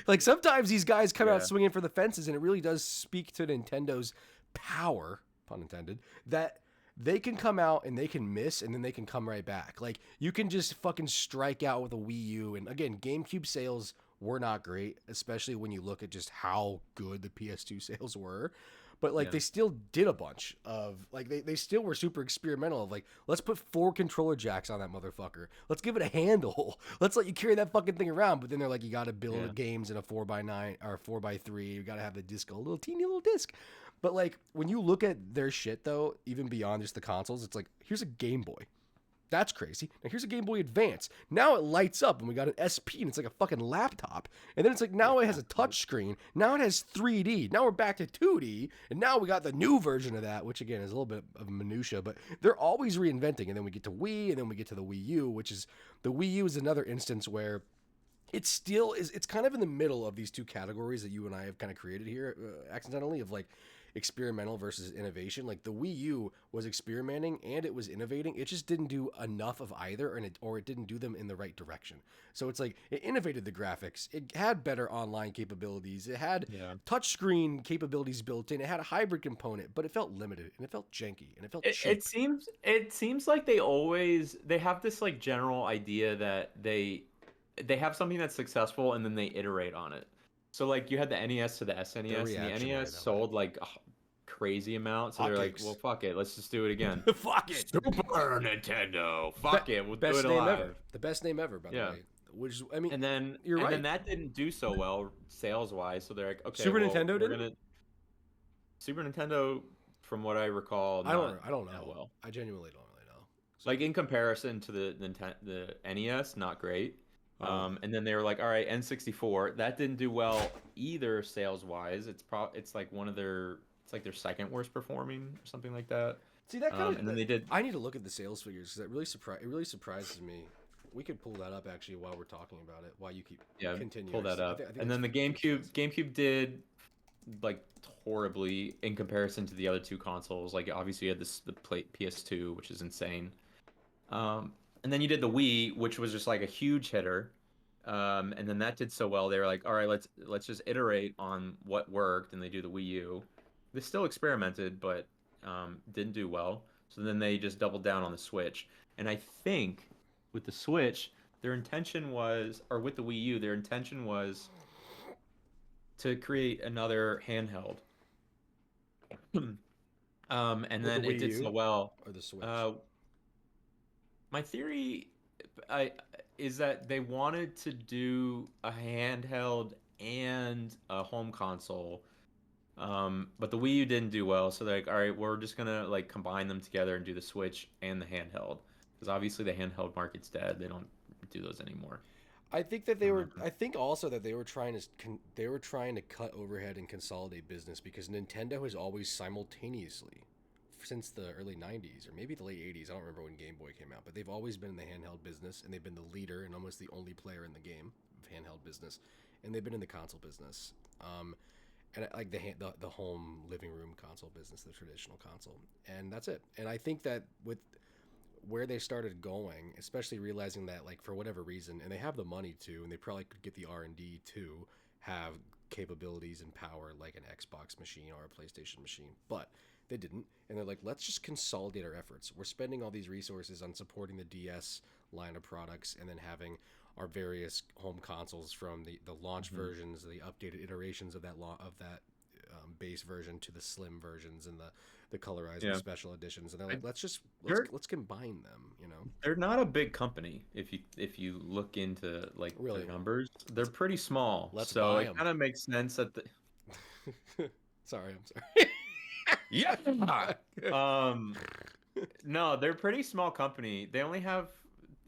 Like sometimes these guys come out yeah. swinging for the fences, and it really does speak to Nintendo's power, pun intended, that they can come out and they can miss and then they can come right back. Like you can just fucking strike out with a Wii U, and again, GameCube sales were not great, especially when you look at just how good the PS2 sales were. But like Yeah. they still did a bunch of like they still were super experimental of like, let's put 4 controller jacks on that motherfucker. Let's give it a handle. Let's let you carry that fucking thing around. But then they're like, you gotta build Yeah. games in a 4x9 or 4x3. You gotta have the disc, a little teeny little disc. But like when you look at their shit though, even beyond just the consoles, it's like, here's a Game Boy. That's crazy. Now here's a Game Boy Advance. Now it lights up and we got an SP and it's like a fucking laptop. And then it's like now it has a touch screen. Now it has 3D. Now we're back to 2D. And now we got the new version of that, which again is a little bit of minutia, but they're always reinventing. And then we get to Wii and then we get to the Wii U, which is the Wii U is another instance where it still is, it's kind of in the middle of these two categories that you and I have kind of created here accidentally of like experimental versus innovation. Like the Wii U was experimenting and it was innovating. It just didn't do enough of either, or it didn't do them in the right direction. So it's like it innovated the graphics. It had better online capabilities. It had Yeah. touchscreen capabilities built in. It had a hybrid component, but it felt limited and it felt janky and it felt It, cheap. it seems like they have this like general idea that they have something that's successful and then they iterate on it. So like you had the NES to the Their SNES, and the reaction way NES that way. sold like a crazy amount. So they're like, well, Hotcakes. fuck it, let's just do it again. Fuck it. Super Nintendo, fuck it, we'll do Best it name live. ever. The best name ever, by the Yeah. way. Which I mean, And then you're and right. then that didn't do so well sales wise. So they're like, okay, Super well, Nintendo we're didn't. gonna Super Nintendo, from what I recall, I don't. not I don't that know. well. I genuinely don't really know. So, Like in comparison to the NES, not great. oh, And then they were like, all right, N64, that didn't do well either sales wise. It's like it's like their second worst performing or something like that. see that kind of. And then they did I need to look at the sales figures because it really surprises me. We could pull that up actually while we're talking about it. While you keep yeah, continuing. pull that up. I think And then the GameCube did like horribly in comparison to the other two consoles. Like obviously you had the PS2, which is insane. And then you did the Wii, which was just like a huge hitter. And then that did so well. They were like, all right, let's just iterate on what worked, and they do the Wii U. They still experimented, but didn't do well. So then they just doubled down on the Switch. And I think with the Switch, their intention was, or with the Wii U, their intention was to create another handheld. And with the then it Wii did so U well. or the Switch. My theory I is that they wanted to do a handheld and a home console. But the Wii U didn't do well, so they're like, all right, we're just gonna like combine them together and do the Switch and the handheld. Because obviously the handheld market's dead. They don't do those anymore. I think that I they were. remember. I think also that they were trying to. They were trying to cut overhead and consolidate business because Nintendo has always simultaneously, since the early '90s or maybe the late '80s. I don't remember when Game Boy came out, but they've always been in the handheld business and they've been the leader and almost the only player in the game of handheld business, and they've been in the console business. And like the home living room console business, the traditional console, and that's it. And I think that with where they started going, especially realizing that like for whatever reason, and they have the money to, and they probably could get the R&D to have capabilities and power like an Xbox machine or a PlayStation machine, but they didn't. And they're like, let's just consolidate our efforts. We're spending all these resources on supporting the DS line of products and then having our various home consoles from the launch versions, the updated iterations of that base version to the slim versions and the colorized and Yeah. special editions. And they're I, like, they're let's combine them. they're not a big company if you look into like Really, their numbers. They're pretty small. let's So buy it them. kind of makes sense that the Sorry, I'm yeah. Um no, they're a pretty small company. They only have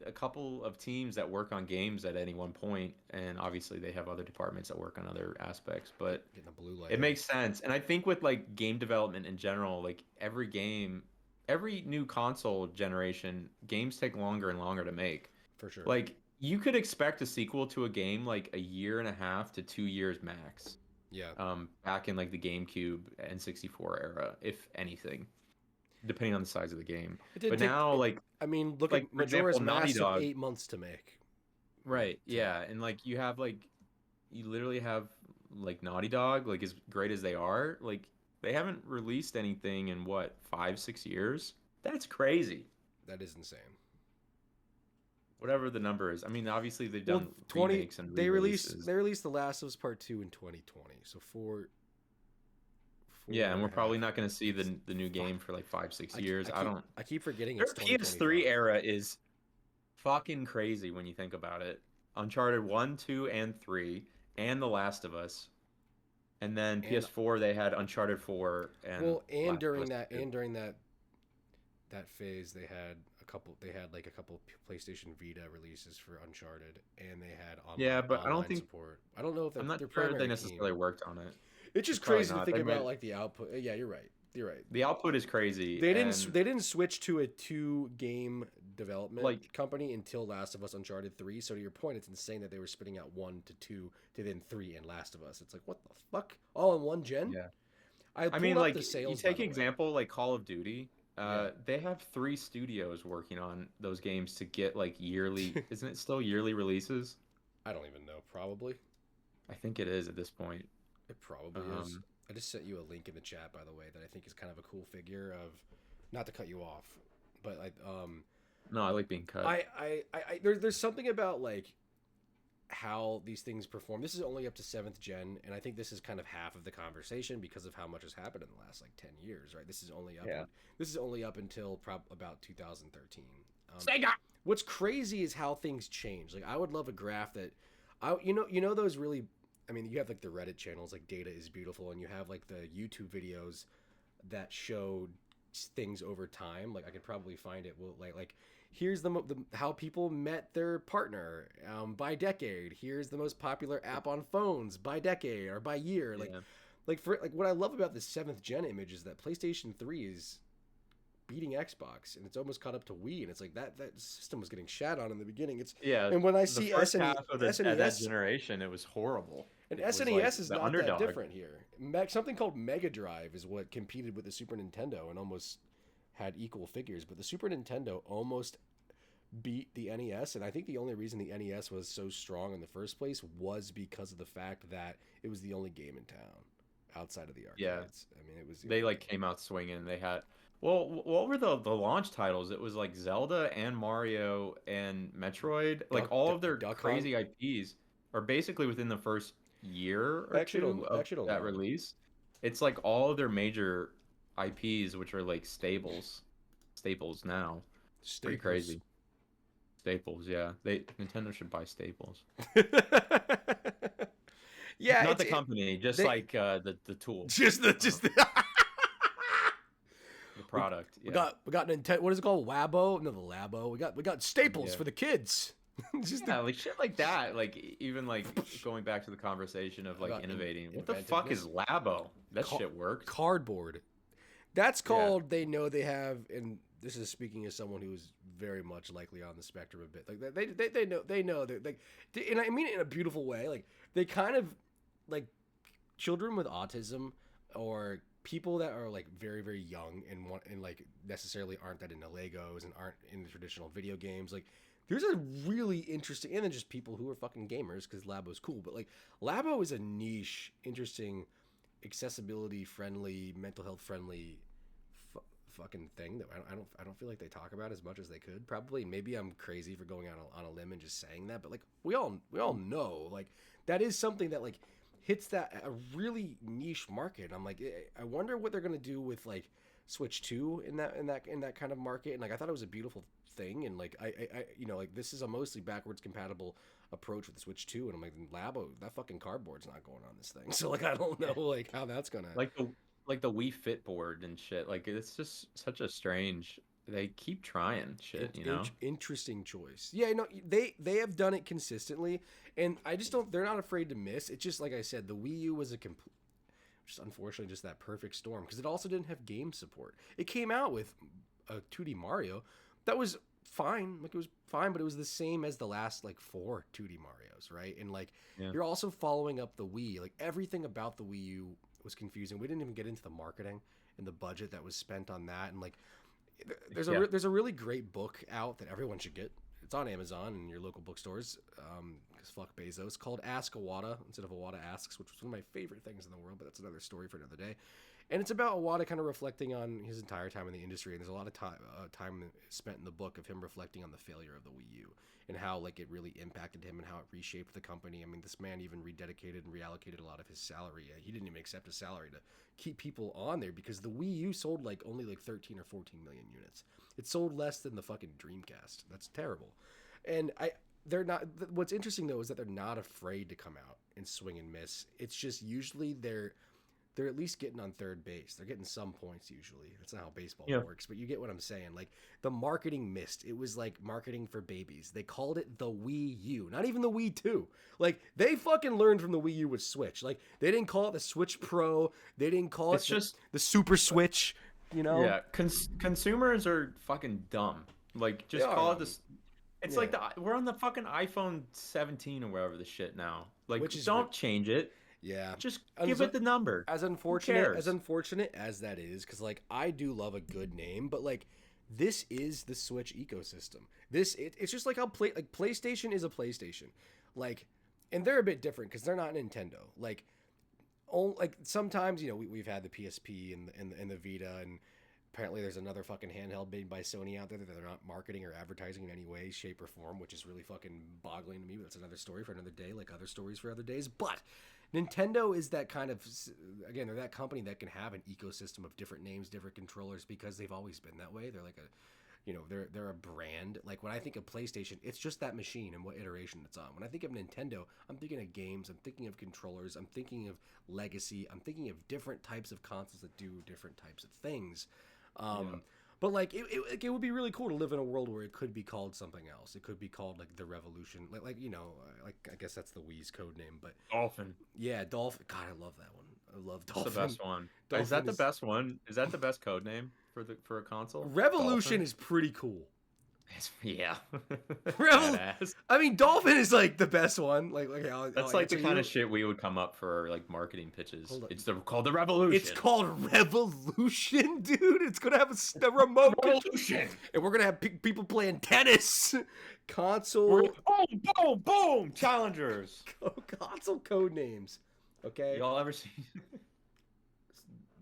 a couple of teams that work on games at any one point, and obviously they have other departments that work on other aspects, but Getting a blue it layer makes sense. And I think with like game development in general, like every game, every new console generation, games take longer and longer to make. for sure. Like you could expect a sequel to a game like a year and a half to 2 years max. Yeah. Back in like the GameCube N64 era, if anything, depending on the size of the game. It did But take. now, I mean, look like at for example, Majora's Naughty Mask took Dog, 8 months to make. right? To Yeah, and like you literally have like Naughty Dog, like as great as they are, like they haven't released anything in what 5, 6 years. That's crazy. that is insane. Whatever the number is. I mean, obviously they've Well, done 20 remakes and they released re-releases. they released The Last of Us Part 2 in 2020. So Yeah, and and we're a half. probably not going to see the new Fuck. game for like 5, 6 I keep, years. I I keep don't. I keep forgetting Their it's PS3 2025. era is fucking crazy when you think about it. Uncharted 1, 2, and 3, and The Last of Us. And then And PS4 they had Uncharted 4 and well, and Last of during Us that 2. and during that that phase they had like a couple PlayStation Vita releases for Uncharted, and they had Yeah, but I don't online think support. I don't know if I'm that's not their sure they primary necessarily team. worked on it. It's just Probably crazy to not. think They about might like the output. Yeah, you're right. You're right. the output is crazy They didn't and they didn't switch to a two game development like company until Last of Us Uncharted 3. So to your point, it's insane that they were spitting out 1 to 2 to then 3 and Last of Us. It's like what the fuck? All in one gen? yeah. I I pulled mean up the like you sales by take the way. example like Call of Duty. Yeah. They have 3 studios working on those games to get like yearly, isn't it still yearly releases? I don't even know. Probably. I think it is at this point. It probably is. Um, I just sent you a link in the chat, by the way, that I think is kind of a cool figure of, not to cut you off, but no, I like being cut. there's something about like how these things perform. This is only up to 7th gen, and I think this is kind of half of the conversation because of how much has happened in the last like 10 years, right? Yeah. This is only up until about 2013. Sega. What's crazy is how things change. Like I would love a graph that, you know those really, I mean, you have like the Reddit channels like Data is Beautiful, and you have like the YouTube videos that show things over time. Like I could probably find it. Well, like here's the how people met their partner by decade. Here's the most popular app on phones by decade or by year. Yeah. For like what I love about this 7th gen image is that PlayStation 3 is beating Xbox, and it's almost caught up to Wii, and it's like that system was getting shat on in the beginning. It's Yeah. and when I The see first SNE, half of that SNES generation, it was horrible. and It was like SNES is the not that underdog. different here. Something called Mega Drive is what competed with the Super Nintendo and almost had equal figures, but the Super Nintendo almost beat the NES, and I think the only reason the NES was so strong in the first place was because of the fact that it was the only game in town outside of the Yeah. arcades. I mean, it was They like came out swinging. They had well, what were the launch titles? It was like Zelda and Mario and Metroid. Like all of their Duck Hunt. crazy IPs are basically within the first year or two I of actually don't that know. release. It's like all of their major IPs, which are like staples now. Pretty Staples. crazy. Staples, yeah. Nintendo should buy Staples. Yeah, Not the company, just they like the tool, just the we, product. we Yeah. got we got Nintendo. What is it called? Labo? No, the Labo. We got Staples Yeah. for the kids. just Yeah, like shit like that. Like even like going back to the conversation of like about innovating. What the fuck inventiveness. is Labo? That Ca- shit works. Cardboard. That's Yeah. called. They know they have, and this is speaking as someone who's very much likely on the spectrum a bit. Like they know that like, and I mean it in a beautiful way. Like they kind of like children with autism or people that are like very very young and want and like necessarily aren't that into Legos and aren't in the traditional video games. Like there's a really interesting, and then just people who are fucking gamers because Labo's cool. But like Labo is a niche, interesting, accessibility friendly, mental health friendly fucking thing that I don't feel like they talk about as much as they could probably. Maybe I'm crazy for going out on a limb and just saying that, but like we all know like that is something that like hits that a really niche market. I'm like I wonder what they're gonna do with like Switch 2 in that kind of market. And like I thought it was a beautiful thing, and like I like this is a mostly backwards compatible approach with the Switch 2, and I'm like Labo, that fucking cardboard's not going on this thing. So like I don't know like how that's gonna Like the Wii Fit board and shit. Like it's just such a strange they keep trying shit, you know? Interesting choice. Yeah, no, they have done it consistently, and I just don't. They're not afraid to miss. It's just like I said, the Wii U was a complete, just unfortunately just that perfect storm because it also didn't have game support. It came out with a 2D Mario that was fine, like it was fine, but it was the same as the last like 4 2D Marios, right? And like Yeah. you're also following up the Wii. Like everything about the Wii U was confusing. We didn't even get into the marketing and the budget that was spent on that, and like Yeah. there's a really great book out that everyone should get. It's on Amazon and your local bookstores. Because fuck Bezos, called Ask Iwata instead of Iwata Asks, which was one of my favorite things in the world. But that's another story for another day. And it's about Iwata kind of reflecting on his entire time in the industry. And there's a lot of time spent in the book of him reflecting on the failure of the Wii U and how like it really impacted him and how it reshaped the company. I mean, this man even rededicated and reallocated a lot of his salary. He didn't even accept a salary to keep people on there because the Wii U sold like only like 13 or 14 million units. It sold less than the fucking Dreamcast. That's terrible. And they're not. What's interesting though is that they're not afraid to come out and swing and miss. It's just usually they're at least getting on third base. They're getting some points usually. That's not how baseball Yeah. works, but you get what I'm saying. Like the marketing missed. It was like marketing for babies. They called it the Wii U, not even the Wii 2. Like they fucking learned from the Wii U with Switch. Like they didn't call it the Switch Pro. They didn't call It's it just the Super Switch, you know? yeah, consumers are fucking dumb. Like They just are call it dumb. this. It's Yeah. like we're on the fucking iPhone 17 or whatever the shit now. Like Which is don't change it. yeah. Just And give so, it the number. as Who unfortunate cares? as that is, because like I do love a good name, but like this is the Switch ecosystem. It's just like how PlayStation is a PlayStation, like, and they're a bit different because they're not Nintendo. Like sometimes we've had the PSP and the Vita, and apparently there's another fucking handheld made by Sony out there that they're not marketing or advertising in any way, shape, or form, which is really fucking boggling to me. But that's another story for another day, like other stories for other days. But Nintendo is that kind of, again, they're that company that can have an ecosystem of different names, different controllers, because they've always been that way. They're like they're a brand. Like when I think of PlayStation, it's just that machine and what iteration it's on. When I think of Nintendo, I'm thinking of games, I'm thinking of controllers, I'm thinking of legacy, I'm thinking of different types of consoles that do different types of things. Yeah. But like it would be really cool to live in a world where it could be called something else. It could be called like the Revolution, like I guess that's the Wii's code name. But Dolphin. yeah, Dolphin. God, I love that one. I love That's Dolphin. the best one. Is Dolphin that the best one? Is that the best code name for a console? Revolution Dolphin? is pretty cool. Yeah. Revol- Badass. I mean, Dolphin is like the best one. That's I'll like the answer kind you. of shit we would come up for like marketing pitches. Hold on. Called the Revolution. It's called Revolution, dude. It's gonna have a remote control, Revolution. and we're gonna have people playing tennis. We're Console, boom, boom, boom. Challengers. console code names. Okay, Y'all ever seen?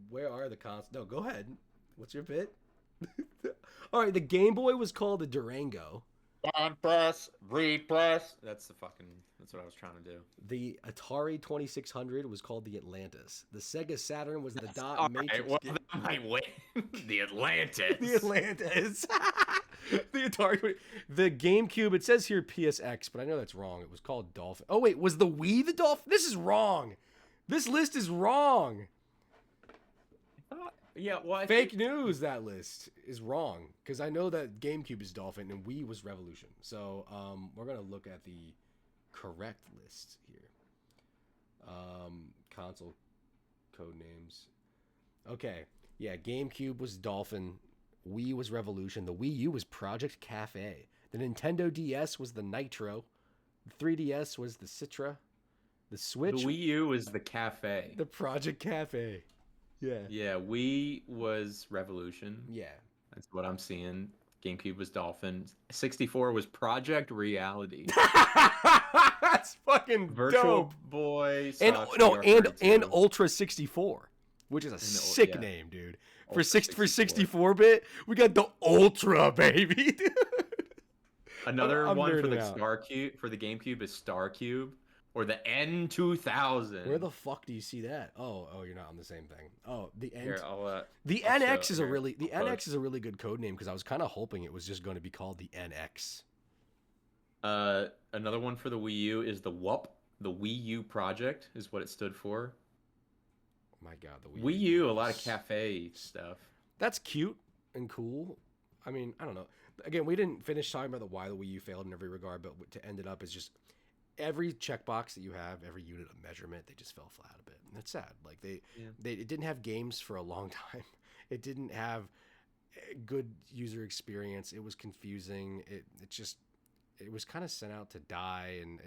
where are the console? No, go ahead. What's your bit? All right, the Game Boy was called the Durango. On press, repress. That's what I was trying to do. The Atari 2600 was called the Atlantis. The Sega Saturn was the Dot All Matrix. right, well, that might win. The Atlantis. The Atlantis. The Atari. The GameCube. It says here PSX, but I know that's wrong. It was called Dolphin. Oh wait, was the Wii the Dolphin? This is wrong. This list is wrong. Yeah, well, Fake news. That list is wrong because I know that GameCube is Dolphin and Wii was Revolution. So we're gonna look at the correct list here. Console code names. Okay, yeah, GameCube was Dolphin. Wii was Revolution. The Wii U was Project Cafe. The Nintendo DS was the Nitro. The 3DS was the Citra. The Switch, the Wii U is the cafe. the Project Cafe. Yeah. Yeah, Wii was Revolution. Yeah. That's what I'm seeing. GameCube was Dolphin. 64 was Project Reality. That's fucking Virtual dope. Boy. And sucks, no, and VR32. Ultra 64, which is a sick yeah. name, dude. Ultra For 64 64-bit, we got the Ultra, baby. Dude. Another I'm one for the nerding out. Star Cube for the GameCube is Star Cube or the N2000. Where the fuck do you see that? Oh, you're not on the same thing. Oh, Here, the I'll NX show- is here, a really the I'll NX is a really good code name because I was kind of hoping it was just going to be called the NX. Another one for the Wii U is the WUP. The Wii U Project is what it stood for. Oh my God, the Wii U, a lot of cafe stuff. That's cute and cool. I mean, I don't know. Again, we didn't finish talking about the why the Wii U failed in every regard, but to end it up is just every checkbox that you have, every unit of measurement, they just fell flat a bit, and it's sad. Like Yeah. they it didn't have games for a long time. It didn't have a good user experience. It was confusing. It was kind of sent out to die, and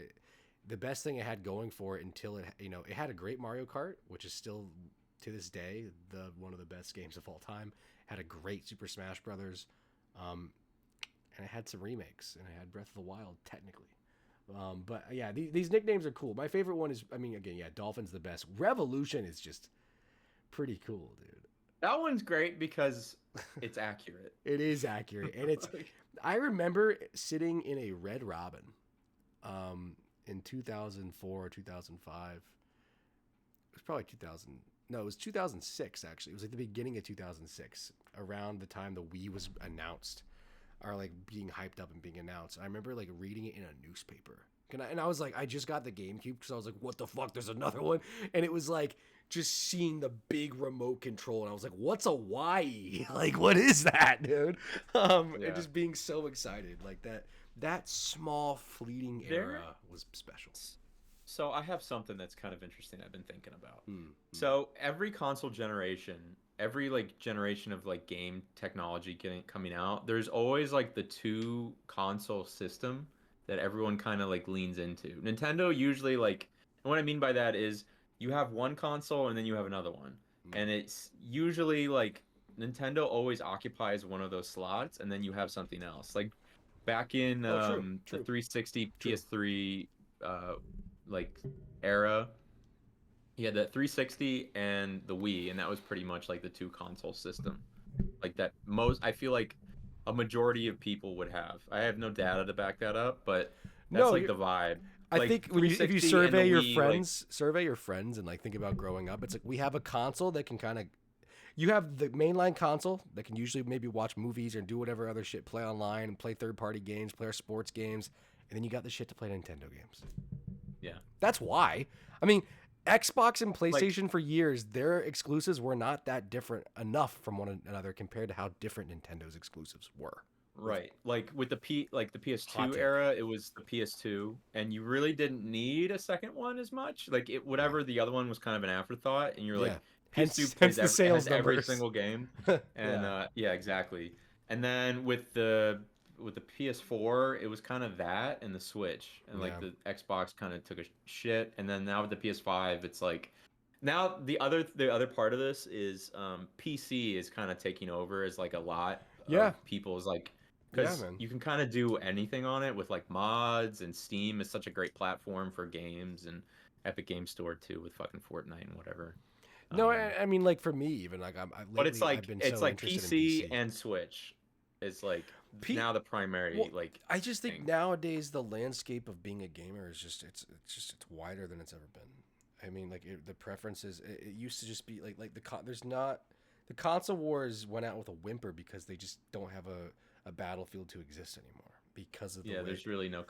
the best thing it had going for it until it had a great Mario Kart, which is still to this day the one of the best games of all time. It had a great Super Smash Brothers, and it had some remakes, and it had Breath of the Wild technically. But yeah, these nicknames are cool. My favorite one is, I mean, again, yeah, Dolphin's the best. Revolution is just pretty cool, dude. That one's great because it's accurate. It is accurate, and it's. Like, I remember sitting in a Red Robin, in 2004 or 2005. It was probably 2000. No, it was 2006 actually. It was like the beginning of 2006, around the time the Wii was announced, or like being hyped up and being announced. I remember like reading it in a newspaper. And I was like, I just got the GameCube because I was like, what the fuck? There's another one. And it was like just seeing the big remote control. And I was like, what's a Y? Like, what is that, dude? And just being so excited. Like that small fleeting era was special. So I have something that's kind of interesting I've been thinking about. Mm. So every console generation, every like generation of like game technology coming out, there's always like the two console system that everyone kind of like leans into. Nintendo usually like, and what I mean by that is you have one console and then you have another one. And it's usually like Nintendo always occupies one of those slots and then you have something else. Like back in True. the 360 PS3 like era, you had the 360 and the Wii, and that was pretty much like the two console system. Like that I feel like a majority of people would have. I have no data to back that up, but that's No, like the vibe. I Like think if you 360 and survey the your Wii, friends, and like think about growing up, it's like we have a console that can kind of. You have the mainline console that can usually maybe watch movies or do whatever other shit, play online and play third-party games, play our sports games, and then you got the shit to play Nintendo games. yeah. That's why. I mean, Xbox and PlayStation for years, their exclusives were not that different enough from one another compared to how different Nintendo's exclusives were. Right. Like with the Hot PS2 take. era, it was the PS2 and you really didn't need a second one as much. Like it whatever the other one was kind of an afterthought and you're like PS2 Hence plays the sales has every numbers. single game. And Yeah. yeah, exactly. And then with the PS4, it was kind of that and the Switch and like Yeah. the Xbox kind of took a shit and then now with the PS5, it's like now the other part of this is PC is kind of taking over as like a lot Yeah. of people's like Yeah, because man. you can kind of do anything on it with like mods and Steam is such a great platform for games and Epic Game Store too with fucking Fortnite and whatever. No, Um, I mean, like for me, even like but it's lately, like I've been it's so like interested in PC PC. and Switch is like P- now the primary Well, like I just think thing. nowadays the landscape of being a gamer is just it's wider than it's ever been. I mean, like the preferences. It used to just be like there's not the console wars went out with a whimper because they just don't have a battlefield to exist anymore because of the Yeah, way there's really no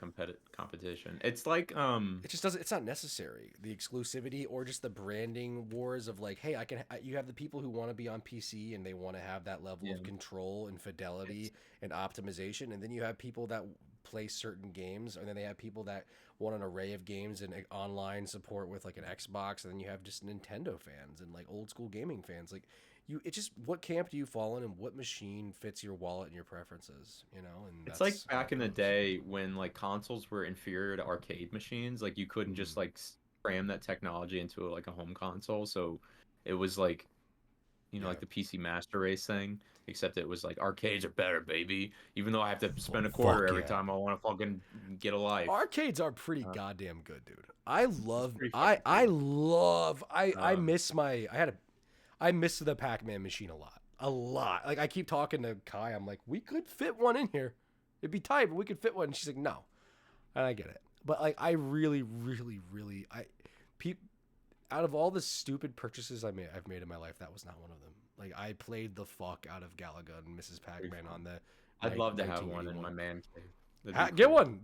competition. It's like it just doesn't. It's not necessary. The exclusivity or just the branding wars of like, hey, you have the people who want to be on PC and they want to have that level yeah, of control and fidelity it's and optimization, and then you have people that play certain games, and then they have people that want an array of games and online support with like an Xbox, and then you have just Nintendo fans and like old school gaming fans. Like it's just what camp do you fall in, and what machine fits your wallet and your preferences, you know? And It's like that's how back it in the goes. day when like consoles were inferior to arcade machines. Like you couldn't just Mm. like cram that technology into like a home console. So it was like Yeah. like the PC Master Race thing, except it was like arcades are better, baby. Even though I have to spend a quarter Fuck every yeah. time I want to fucking get a life. Arcades are pretty Uh, goddamn good, dude. I it's love pretty I fucking I cool. love I Um, miss I miss the Pac-Man machine a lot. A lot. Like I keep talking to Kai, I'm like, we could fit one in here. It'd be tight, but we could fit one. And she's like, no. And I get it. But like I really, really, really pe- out of all the stupid purchases I've made in my life, that was not one of them. Like I played the fuck out of Galaga and Mrs. pretty Pac-Man fun. on the I'd love to have one in 1981. my man cave. That'd be Get cool. one.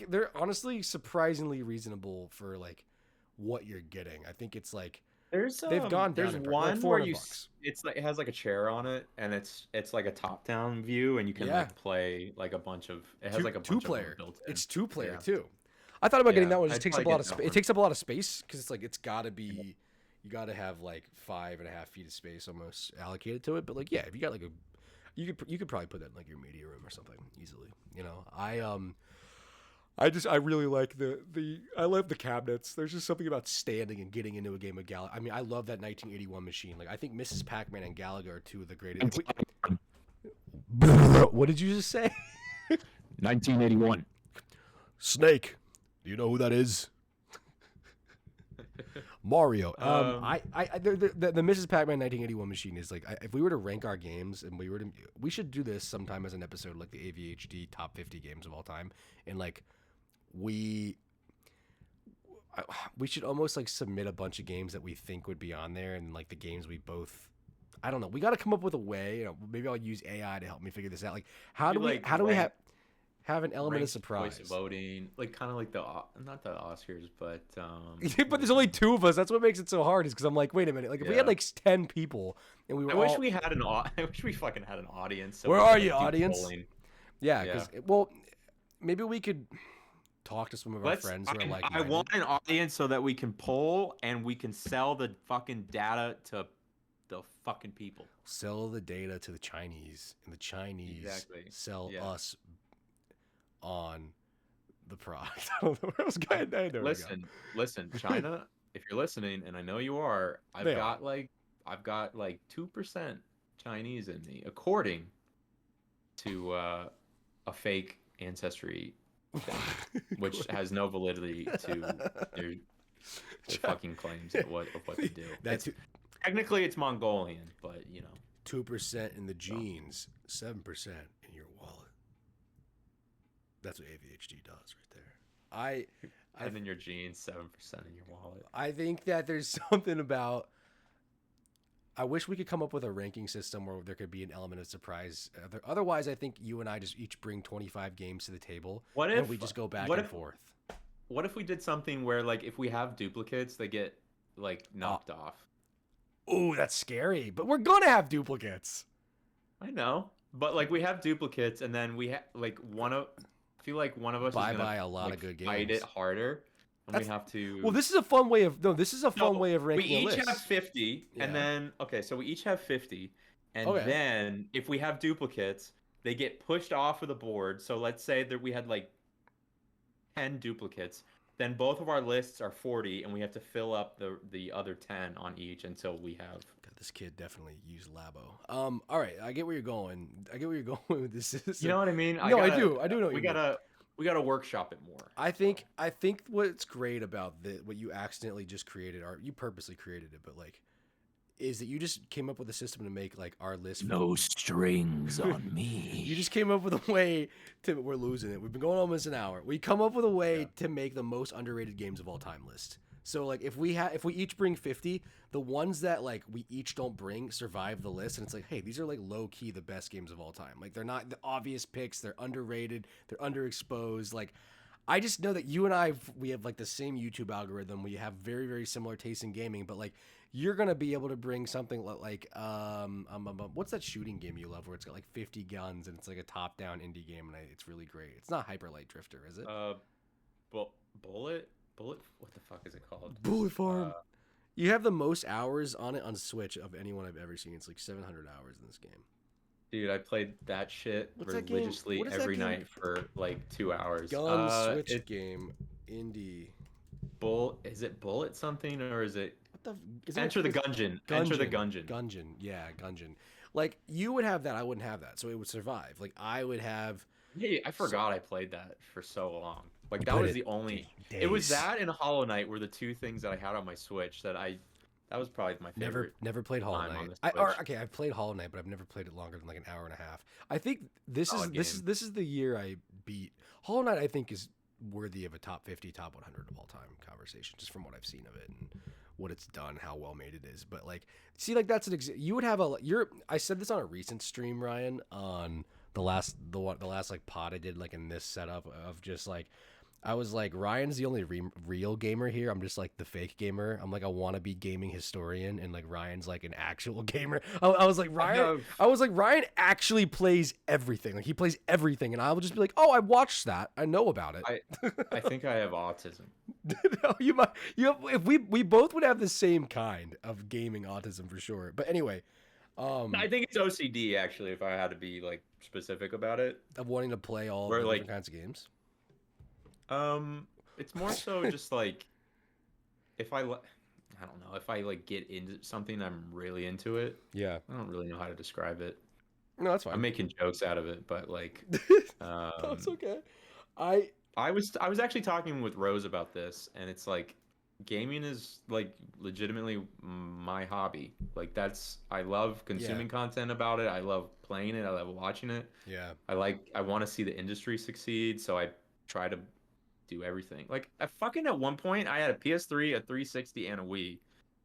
They're honestly surprisingly reasonable for like what you're getting. I think it's like they've gone down There's in price, like one four where hundred bucks. it's like it has like a chair on it, and it's like a top-down view, and you can Yeah, like play like a bunch of. It has two like a two bunch of them player. built in. It's two player Yeah, too. I thought about getting yeah. that one. It just I'd takes probably up a lot get of that space. It one. takes up a lot of space because it's like it's got to be. You got to have like 5.5 feet of space almost allocated to it. But like, yeah, if you got like a, you could probably put that in like your media room or something easily. You know, I really like I love the cabinets. There's just something about standing and getting into a game of Galaga. I mean, I love that 1981 machine. Like, I think Mrs. Pac-Man and Galaga are two of the greatest. What did you just say? 1981. Snake. Do you know who that is? Mario. Um, The Mrs. Pac-Man 1981 machine is like, if we were to rank our games and we should do this sometime as an episode, like the AVHD top 50 games of all time, and like we we should almost like submit a bunch of games that we think would be on there, and like the games we both. I don't know. We got to come up with a way. You know, maybe I'll use AI to help me figure this out. Like, do like how do we have an element of ranked surprise? choice voting, like kind of like the not the Oscars, but But there's only two of us. That's what makes it so hard. Is because I'm like, wait a minute. Like, if we had yeah. like 10 people and we were I wish all, we had I wish we fucking had an audience. So where we are could, you, like, do audience? polling. Yeah, Yeah. because well, maybe we could talk to some of our Let's. friends who are like, I want an audience so that we can poll and we can sell the fucking data to the fucking people. sell the data to the Chinese, and the Chinese Exactly. sell Yeah. us on the product. I don't know where I was going. There we go. Listen, China. If you're listening, and I know you are, They are. I've got like 2% Chinese in me, according to a fake ancestry thing, which has no validity to their fucking claims of what they do. That's Technically, it's Mongolian, but you know. 2% in the genes, 7% in your wallet. That's what AVHD does right there. And in your jeans, 7% in your wallet. I think that there's something about. I wish we could come up with a ranking system where there could be an element of surprise. Otherwise, I think you and I just each bring 25 games to the table. What and if we just go back what and if forth? what if we did something where like if we have duplicates, they get like knocked off? Ooh, that's scary. But we're gonna have duplicates. I know, but like we have duplicates, and then we have like I feel like one of us Bye is gonna bye a lot like, of good fight games. it harder, and we have to. Well, this is a fun way of This is a fun way of ranking we a each list. have 50, Yeah. and then so we each have 50, and Okay. then if we have duplicates, they get pushed off of the board. So let's say that we had like 10 duplicates, then both of our lists are 40, and we have to fill up the other 10 on each until we have. God, this kid definitely used Labo. All right, I get where you're going. I get where you're going with this system. You know what I mean? No, I do. I do know what you mean. We gotta workshop it more. I think what's great about what you accidentally just created, or you purposely created it, but like, is that you just came up with a system to make like our list. No strings on me. You just came up with a way to. We're losing it. We've been going almost an hour. We come up with a way to make the most underrated games of all time list. So like if we each bring 50, the ones that like we each don't bring survive the list, and it's like, hey, these are like low key the best games of all time. Like they're not the obvious picks, they're underrated, they're underexposed. Like I just know that you and we have like the same YouTube algorithm. We have very very similar tastes in gaming, but like you're gonna be able to bring something like what's that shooting game you love where it's got like 50 guns and it's like a top down indie game and it's really great. It's not Hyper Light Drifter, is it? Bullet. What the fuck is it called? Bullet Farm. You have the most hours on it on Switch of anyone I've ever seen. It's like 700 hours in this game. Dude, I played that shit What's that game? religiously What is that every game? night for like 2 hours. Gun Switch game indie. Is it Bullet something or is it What the? Enter the Gungeon? Enter the Gungeon. Gungeon. Yeah, Gungeon. Like you would have that, I wouldn't have that, so it would survive. Like I would have. Hey, I forgot I played that for so long. Like that was the only. Days. It was that and Hollow Knight were the two things that I had on my Switch that was probably my favorite. Never played Hollow time on Knight. the Switch. I've played Hollow Knight, but I've never played it longer than like an hour and a half. I think this is the year I beat Hollow Knight. I think is worthy of a top 50, top 100 of all time conversation, just from what I've seen of it and what it's done, how well made it is. But like, see, like that's you would have I said this on a recent stream, Ryan, on the last like pod I did like in this setup of just like I was like, Ryan's the only real gamer here. I'm just like the fake gamer. I'm like a wannabe gaming historian, and like Ryan's like an actual gamer. I was like I Ryan. have I was like Ryan actually plays everything. Like he plays everything, and I will just be like, oh, I watched that. I know about it. I think I have autism. No, you might. You have, if we both would have the same kind of gaming autism for sure. But anyway, I think it's OCD actually, if I had to be like specific about it. of wanting to play all of Where the like different kinds of games. it's more so just like if I don't know, if I like get into something I'm really into it. Yeah. I don't really know how to describe it. No, that's I'm fine. making jokes out of it, but like That's okay. I I was actually talking with Rose about this, and it's like gaming is like legitimately my hobby. Like I love consuming content about it. I love playing it. I love watching it. yeah. I want to see the industry succeed, so I try to do everything. Like I fucking at one point I had a PS3, a 360, and a Wii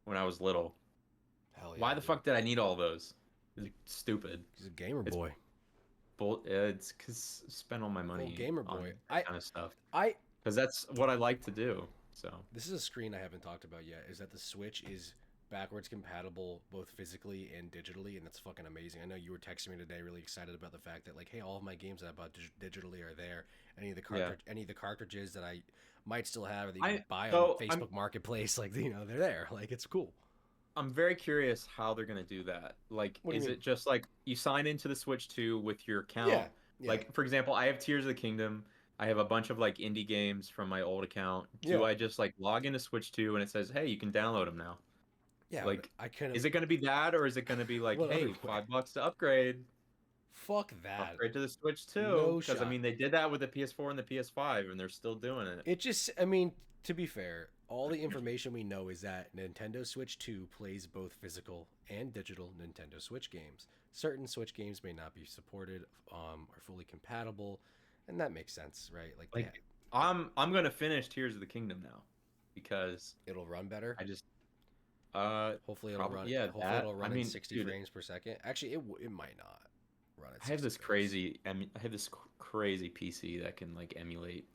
when I was little. Hell yeah. Why the dude. fuck did I need all those? It's stupid. He's a gamer It's boy. It's because spend all my money gamer on boy. that kind of stuff. I Because that's what I like to do. So This is a screen I haven't talked about yet. Is that the Switch is backwards compatible both physically and digitally, and that's fucking amazing. I know you were texting me today, really excited about the fact that like, hey, all of my games that I bought digitally are there. Any of the any of the cartridges that I might still have, or that you can buy on Facebook Marketplace, like they're there. Like it's cool. I'm very curious how they're gonna do that. Like, What do you is mean? it just like you sign into the Switch 2 with your account? Yeah. Yeah. Like, for example, I have Tears of the Kingdom. I have a bunch of like indie games from my old account. Do Yeah. I just like log into Switch 2 and it says, "Hey, you can download them now"? Yeah. Like, I couldn't. is it gonna be that, or is it gonna be like, What other "Hey, way? $5 to upgrade"? Fuck that. Upgrade to the Switch 2? No Because I shot. mean, they did that with the PS4 and the PS5, and they're still doing it. It just, I mean, to be fair, all the information we know is that Nintendo Switch 2 plays both physical and digital Nintendo Switch games. Certain Switch games may not be supported or fully compatible, and that makes sense, right? Like, Like, I'm gonna finish Tears of the Kingdom now because it'll run better. I just Hopefully it'll run. yeah, Hopefully that it'll run I in mean, 60 dude, frames per second. Actually, it might not run at 60 I have this frames. crazy I have this crazy PC that can like emulate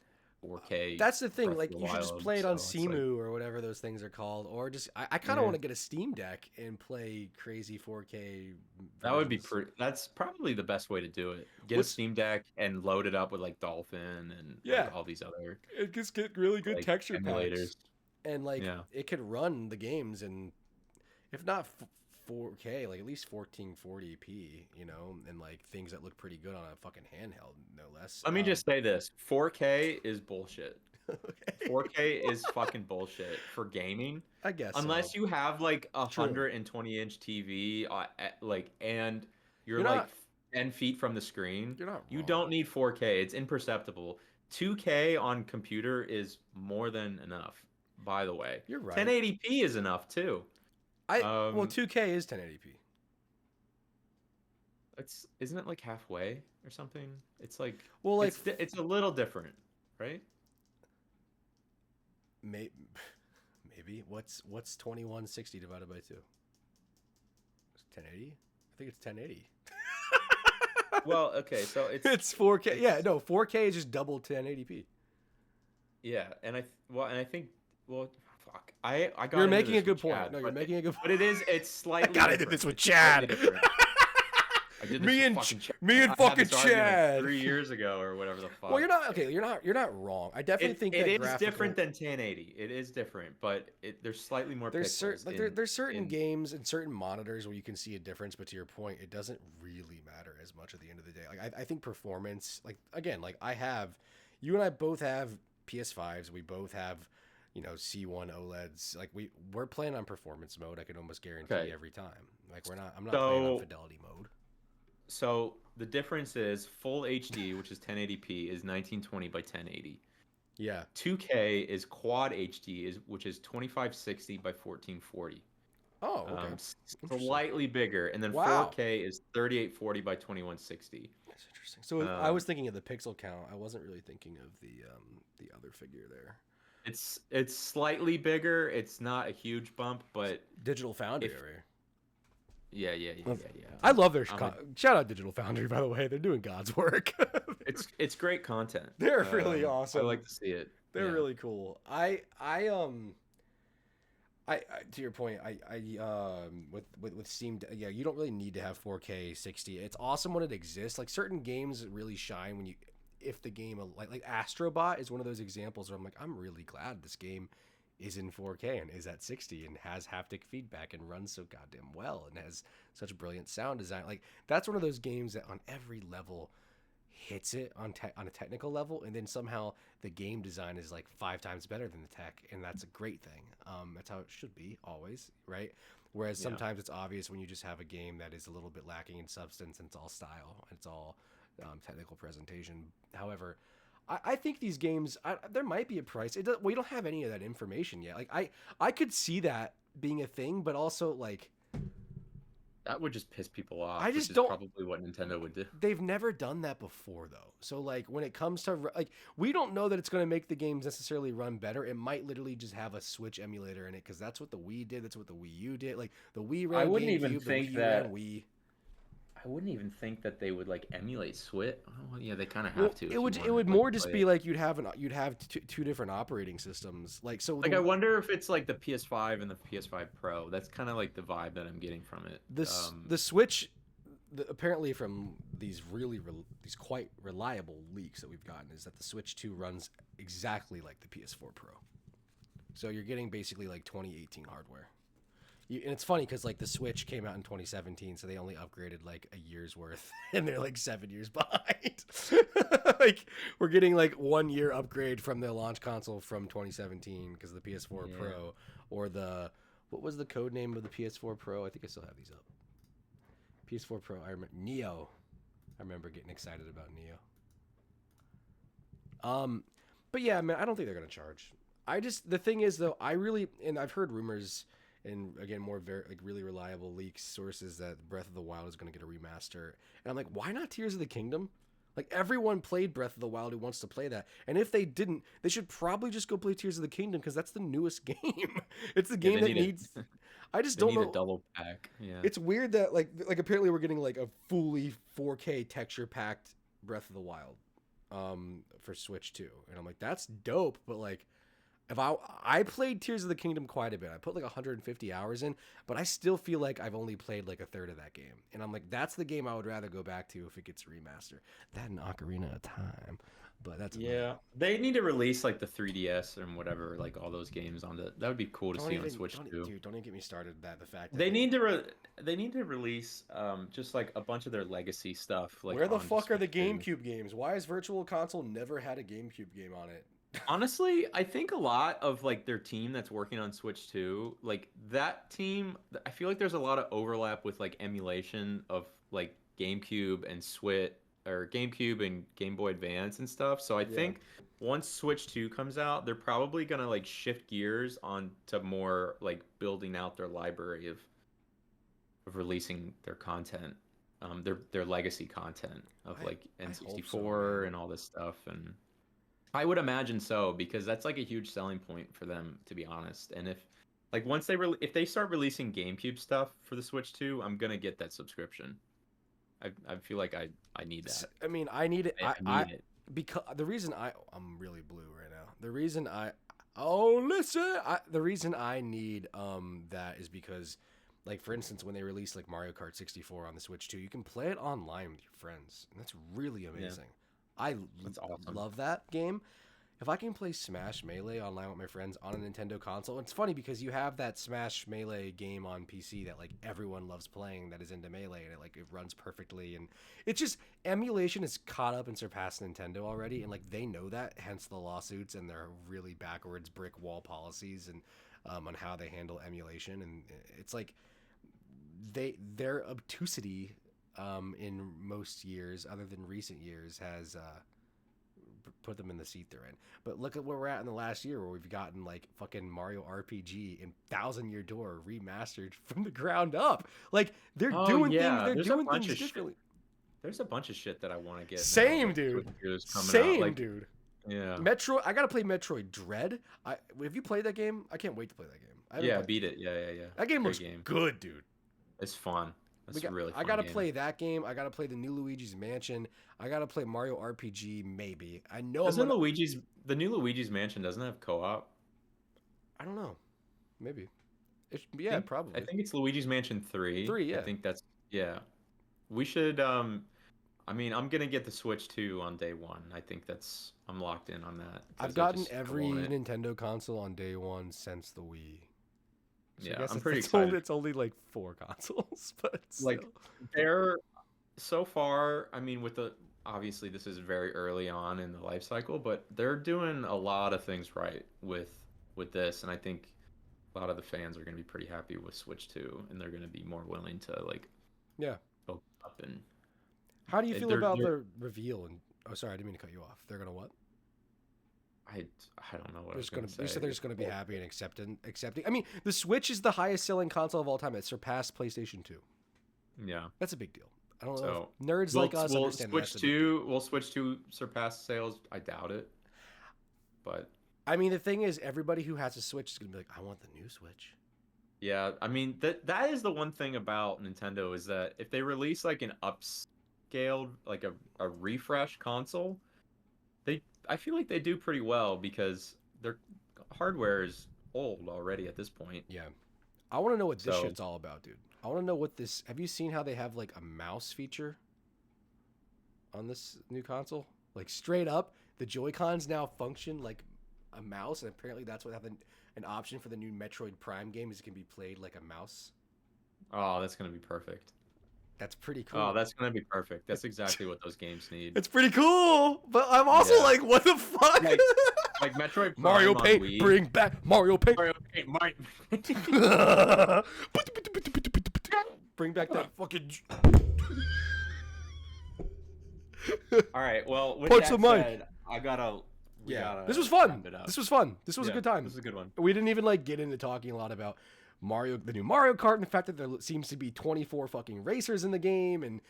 4K That's the thing. Breath Like, of the you should just Wild, play it on so it's like, Simu or whatever those things are called, or just I kind of yeah, want to get a Steam Deck and play crazy 4K that would be versions. pretty. That's probably the best way to do it. Get a What's Steam Deck and load it up with like Dolphin and Yeah, like all these other it just get really good like texture packs, emulators. and like Yeah. it could run the games in, if not 4K, like at least 1440p, and like things that look pretty good on a fucking handheld, no less. Let me just say this: 4K is bullshit. Okay. 4K is fucking bullshit for gaming. I guess Unless so. you have like a True. 120-inch TV, like, and you're You're like not. 10 feet from the screen, You're not you wrong. don't need 4K. It's imperceptible. 2K on computer is more than enough, by the way. You're right. 1080p is enough too. Well, 2K is 1080p. Isn't it like halfway or something? It's like Well, like it's a little different, right? maybe what's 2160 divided by 2? 1080. I think it's 1080. Well, okay, so It's 4K. Yeah, no, 4K is just double 1080p. Yeah, and I think well, fuck. I got You're into making this a good with point. Chad, No, you're but making a good point. but it's slightly I got into different. this with It's slightly Chad. different. I did this Me with and fucking Chad. me and I had fucking this argument Chad. 3 years ago or whatever the fuck. Well, you're not okay. You're not wrong. I definitely think It that is graphical, different than 1080. It is different, but there's slightly more there's pixels. there's certain in games and certain monitors where you can see a difference, but to your point, it doesn't really matter as much at the end of the day. Like I think performance, like again, like you and I both have PS5s. We both have, C1 OLEDs. Like we're playing on performance mode. I can almost guarantee Okay. every time. Like I'm not playing on fidelity mode. So the difference is full HD, which is 1080p, is 1920 by 1080. Yeah. 2K is quad HD, which is 2560 by 1440. Oh, okay. Slightly bigger, and then Wow. 4K is 3840 by 2160. That's interesting. So I was thinking of the pixel count. I wasn't really thinking of the other figure there. It's slightly bigger. It's not a huge bump, but Digital Foundry if- over here. Yeah, yeah, yeah, yeah, yeah. I love their I'm a- shout out Digital Foundry, by the way. They're doing God's work. it's great content. They're really I awesome. like to see it. They're Yeah. really cool. I to your point, with Steam, yeah, you don't really need to have 4K 60. It's awesome when it exists. Like certain games really shine when you, if the game like Astrobot is one of those examples where I'm like, I'm really glad this game is in 4K and is at 60 and has haptic feedback and runs so goddamn well and has such brilliant sound design. Like that's one of those games that on every level hits it on on a technical level, and then somehow the game design is like 5 times better than the tech, and that's a great thing. That's how it should be always, right? Whereas Yeah. sometimes it's obvious when you just have a game that is a little bit lacking in substance and it's all style and it's all technical presentation. However, I think these games, there might be a price. We don't have any of that information yet. Like I could see that being a thing, but also like That would just piss people off. I just which is don't- probably what Nintendo would do. they've never done that before though. So like when it comes to like we don't know that it's going to make the games necessarily run better. It might literally just have a Switch emulator in it because that's what the Wii did. That's what the Wii U did. Like the Wii ran I wouldn't even GameCube, think the Wii U that- ran Wii. I wouldn't even think that they would like emulate Switch. Oh, yeah, they kind of Well, have to. if it you would wanna, would like, more just play be it. like you'd have two different operating systems. Like so Like I wonder if it's like the PS5 and the PS5 Pro. That's kind of like the vibe that I'm getting from it. the Switch, apparently from these these quite reliable leaks that we've gotten, is that the Switch 2 runs exactly like the PS4 Pro. So you're getting basically like 2018 hardware. And it's funny because like the Switch came out in 2017, so they only upgraded like a year's worth, and they're like 7 years behind. Like we're getting like 1 year upgrade from their launch console from 2017 because of the PS4 Yeah. Pro or what was the code name of the PS4 Pro? I think I still have these up. PS4 Pro. I remember Neo. I remember getting excited about Neo. But yeah, man, I don't think they're gonna charge. The thing is though, and I've heard rumors, and again more very like really reliable leaks sources that Breath of the Wild is gonna get a remaster, and I'm like, why not Tears of the Kingdom? Like everyone played Breath of the Wild who wants to play that, and if they didn't, they should probably just go play Tears of the Kingdom because that's the newest game. It's the game they that need needs. I just They don't need know. a double pack. Yeah. It's weird that like apparently we're getting like a fully 4K texture packed Breath of the Wild for Switch 2. And I'm like, that's dope, but like if I played Tears of the Kingdom quite a bit. I put like 150 hours in, but I still feel like I've only played like a third of that game. And I'm like, that's the game I would rather go back to if it gets remastered. That and Ocarina of Time. But that's Yeah, they need to release like the 3DS and whatever, like all those games on the. That would be cool to see on Switch too. Dude, don't even get me started. The fact that They need to release just like a bunch of their legacy stuff. Like where the on fuck are the Switch 2. GameCube games? Why has Virtual Console never had a GameCube game on it? Honestly, I think a lot of like their team that's working on Switch 2, like that team, I feel like there's a lot of overlap with like emulation of like GameCube and Switch or GameCube and Game Boy Advance and stuff. So I think once Switch 2 comes out, they're probably gonna like shift gears on to more like building out their library of releasing their content, their legacy content of like I hope N64 so, man. and all this stuff. And I would imagine so because that's like a huge selling point for them, to be honest. And if like once if they start releasing GameCube stuff for the Switch 2, I'm gonna get that subscription. I feel like I need that. I mean, I need it. I need it. Because the reason I'm really blue right now. The reason the reason I need that is because like for instance when they released like Mario Kart 64 on the Switch 2, you can play it online with your friends, and that's really amazing. That's awesome. Love that game. If I can play Smash Melee online with my friends on a Nintendo console, it's funny because you have that Smash Melee game on PC that like everyone loves playing that is into Melee, and it runs perfectly, and it's just emulation is caught up and surpassed Nintendo already, and like they know that, hence the lawsuits and their really backwards brick wall policies and on how they handle emulation, and it's like their obtusity in most years, other than recent years, has put them in the seat they're in. But look at where we're at in the last year, where we've gotten like fucking Mario RPG and Thousand Year Door remastered from the ground up. Like they're doing things. They're doing things differently. There's a bunch of shit that I want to get. Same, now. dude. Same, Same, dude. Yeah. Metroid. I gotta play Metroid Dread. Have you played that game? I can't wait to play that game. Yeah, beat it. Yeah. That game Great looks good, dude. It's fun. That's a really I fun gotta game. play that game. I gotta play the new Luigi's Mansion. I gotta play Mario RPG. Maybe I know I'm Doesn't gonna. the new Luigi's Mansion doesn't have co-op? I don't know. Maybe. I Yeah, think I probably. think it's Luigi's Mansion 3. 3, I yeah. think that's yeah. We should I mean, I'm gonna get the Switch 2 on day one. I think I'm locked in on that I've because gotten I every want it. Nintendo console on day one since the Wii. So I Yeah, guess I'm pretty it's only, excited. it's only like 4 consoles, but Like still. they're so far, I mean, with the obviously this is very early on in the life cycle, but they're doing a lot of things right with this, and I think a lot of the fans are going to be pretty happy with Switch 2, and they're going to be more willing to like Yeah. open up and How do you feel about they're the reveal? And oh, sorry, I didn't mean to cut you off. They're gonna what? I I don't know what I They're was just going gonna. to You say. said they're just gonna be happy and accepting. I mean, the Switch is the highest selling console of all time. It surpassed PlayStation 2. Yeah. That's a big deal. I don't know. So If nerds like us understand that's a big deal. Will Switch 2 surpass sales? I doubt it. But I mean, the thing is, everybody who has a Switch is gonna be like, I want the new Switch. yeah, I mean that is the one thing about Nintendo is that if they release like an upscaled like a refresh console, I feel like they do pretty well because their hardware is old already at this point. Yeah. I want to know what this So shit's all about, dude. I want to know what this. Have you seen how they have like a mouse feature on this new console? Like straight up, the Joy-Cons now function like a mouse, and apparently that's what have an option for the new Metroid Prime game is it can be played like a mouse. oh, that's gonna be perfect. That's pretty cool. Oh, that's gonna be perfect. That's exactly what those games need. It's pretty cool, but I'm also Yeah. like, what the fuck? Like like Metroid Prime Mario on Paint, Wii. bring back Mario Paint. Mario Paint, Bring back that fucking. All right. Well, with Punch that the mic. said, we gotta This was fun. wrap it up. This was fun. This was a Yeah, good time. This is a good one. We didn't even like get into talking a lot about the new Mario Kart, and the fact that there seems to be 24 fucking racers in the game, and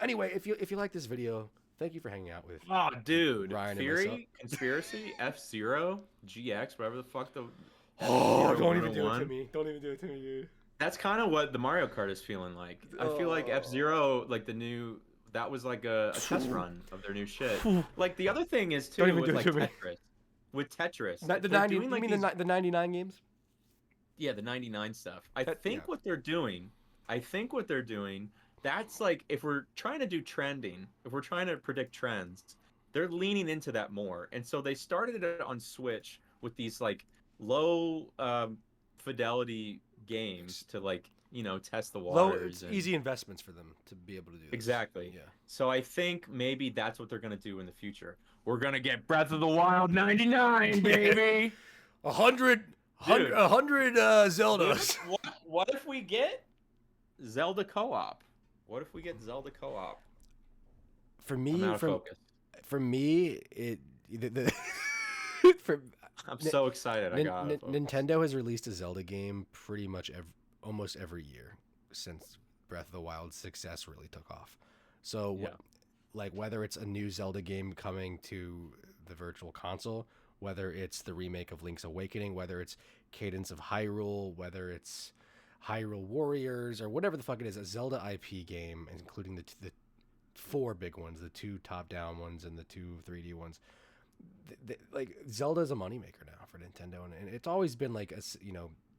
Anyway, if you like this video, thank you for hanging out with. Oh, dude. Ryan and myself. Theory, conspiracy, F-Zero, GX, whatever the fuck the. Oh, F-Zero don't even do it to 101. me. Don't even do it to me, dude. That's kind of what the Mario Kart is feeling like. I feel like Oh. F-Zero, like the new. That was like a test run of their new shit. Like the other thing is too Don't even with do it like to me. Tetris. With Tetris, The they're 90. doing, You like, mean these- the 99 games? Yeah, the 99 stuff. I That- think yeah. what they're doing, that's like if we're trying to do trending, if we're trying to predict trends, they're leaning into that more. And so they started it on Switch with these like low fidelity games to like, test the waters. It's and... easy investments for them to be able to do this. Exactly. Yeah. So I think maybe that's what they're going to do in the future. We're going to get Breath of the Wild 99, baby. 100 Dude. Zeldas. What if we get Zelda co-op? What if we get Zelda co-op? For I'm me, out of focus. for me, for I'm so excited. I got it. Nintendo has released a Zelda game pretty much almost every year since Breath of the Wild's success really took off. So, Yeah. like whether it's a new Zelda game coming to the Virtual Console, whether it's the remake of Link's Awakening, whether it's Cadence of Hyrule, whether it's Hyrule Warriors, or whatever the fuck it is, a Zelda IP game, including the 4 big ones, the 2 top-down ones and the 2 3D ones. Like Zelda's a moneymaker now for Nintendo, and it's always been like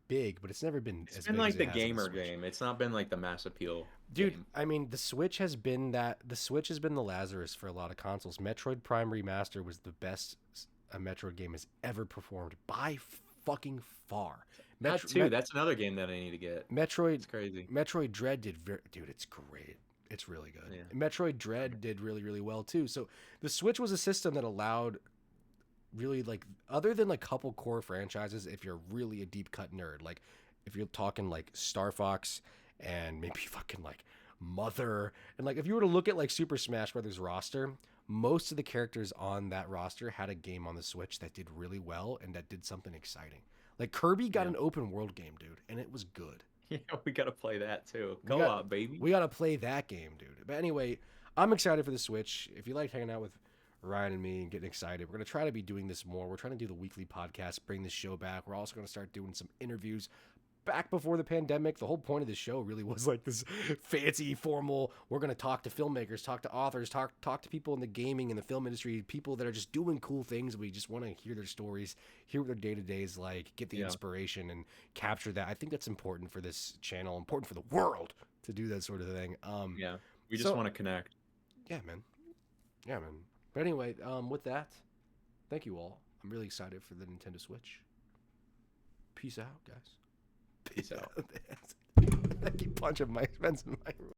big, but it's never been. It's as been big like as the it has on gamer Switch. game. It's not been like the mass appeal. Dude, game. I mean, the Switch has been the Lazarus for a lot of consoles. Metroid Prime Remaster was the best a Metroid game has ever performed by fucking far. That too. That's another game that I need to get. Metroid. It's crazy. Metroid Dread dude, it's great. It's really good. Yeah. Metroid Dread did really, really well too. So the Switch was a system that allowed really like other than like couple core franchises, if you're really a deep cut nerd, like if you're talking like Star Fox and maybe fucking like Mother, and like if you were to look at like Super Smash Brothers roster, most of the characters on that roster had a game on the Switch that did really well and that did something exciting. Like Kirby got an open world game, dude, and it was good. Yeah, we gotta play that too. We Co-op, baby. We gotta play that game, dude. But anyway, I'm excited for the Switch. If you like hanging out with Ryan and me and getting excited, we're gonna try to be doing this more. We're trying to do the weekly podcast, bring this show back. We're also gonna start doing some interviews back before the pandemic, the whole point of the show really was like this fancy, formal. We're gonna talk to filmmakers, talk to authors, talk to people in the gaming and the film industry, people that are just doing cool things. We just want to hear their stories, hear what their day to day is like, get the Yeah. inspiration, and capture that. I think that's important for this channel, important for the world to do that sort of thing. Yeah. We just So- want to connect. Yeah, man. Yeah, man. But anyway, with that, thank you all. I'm really excited for the Nintendo Switch. Peace out, guys. Peace out. I keep punching my expense in my room.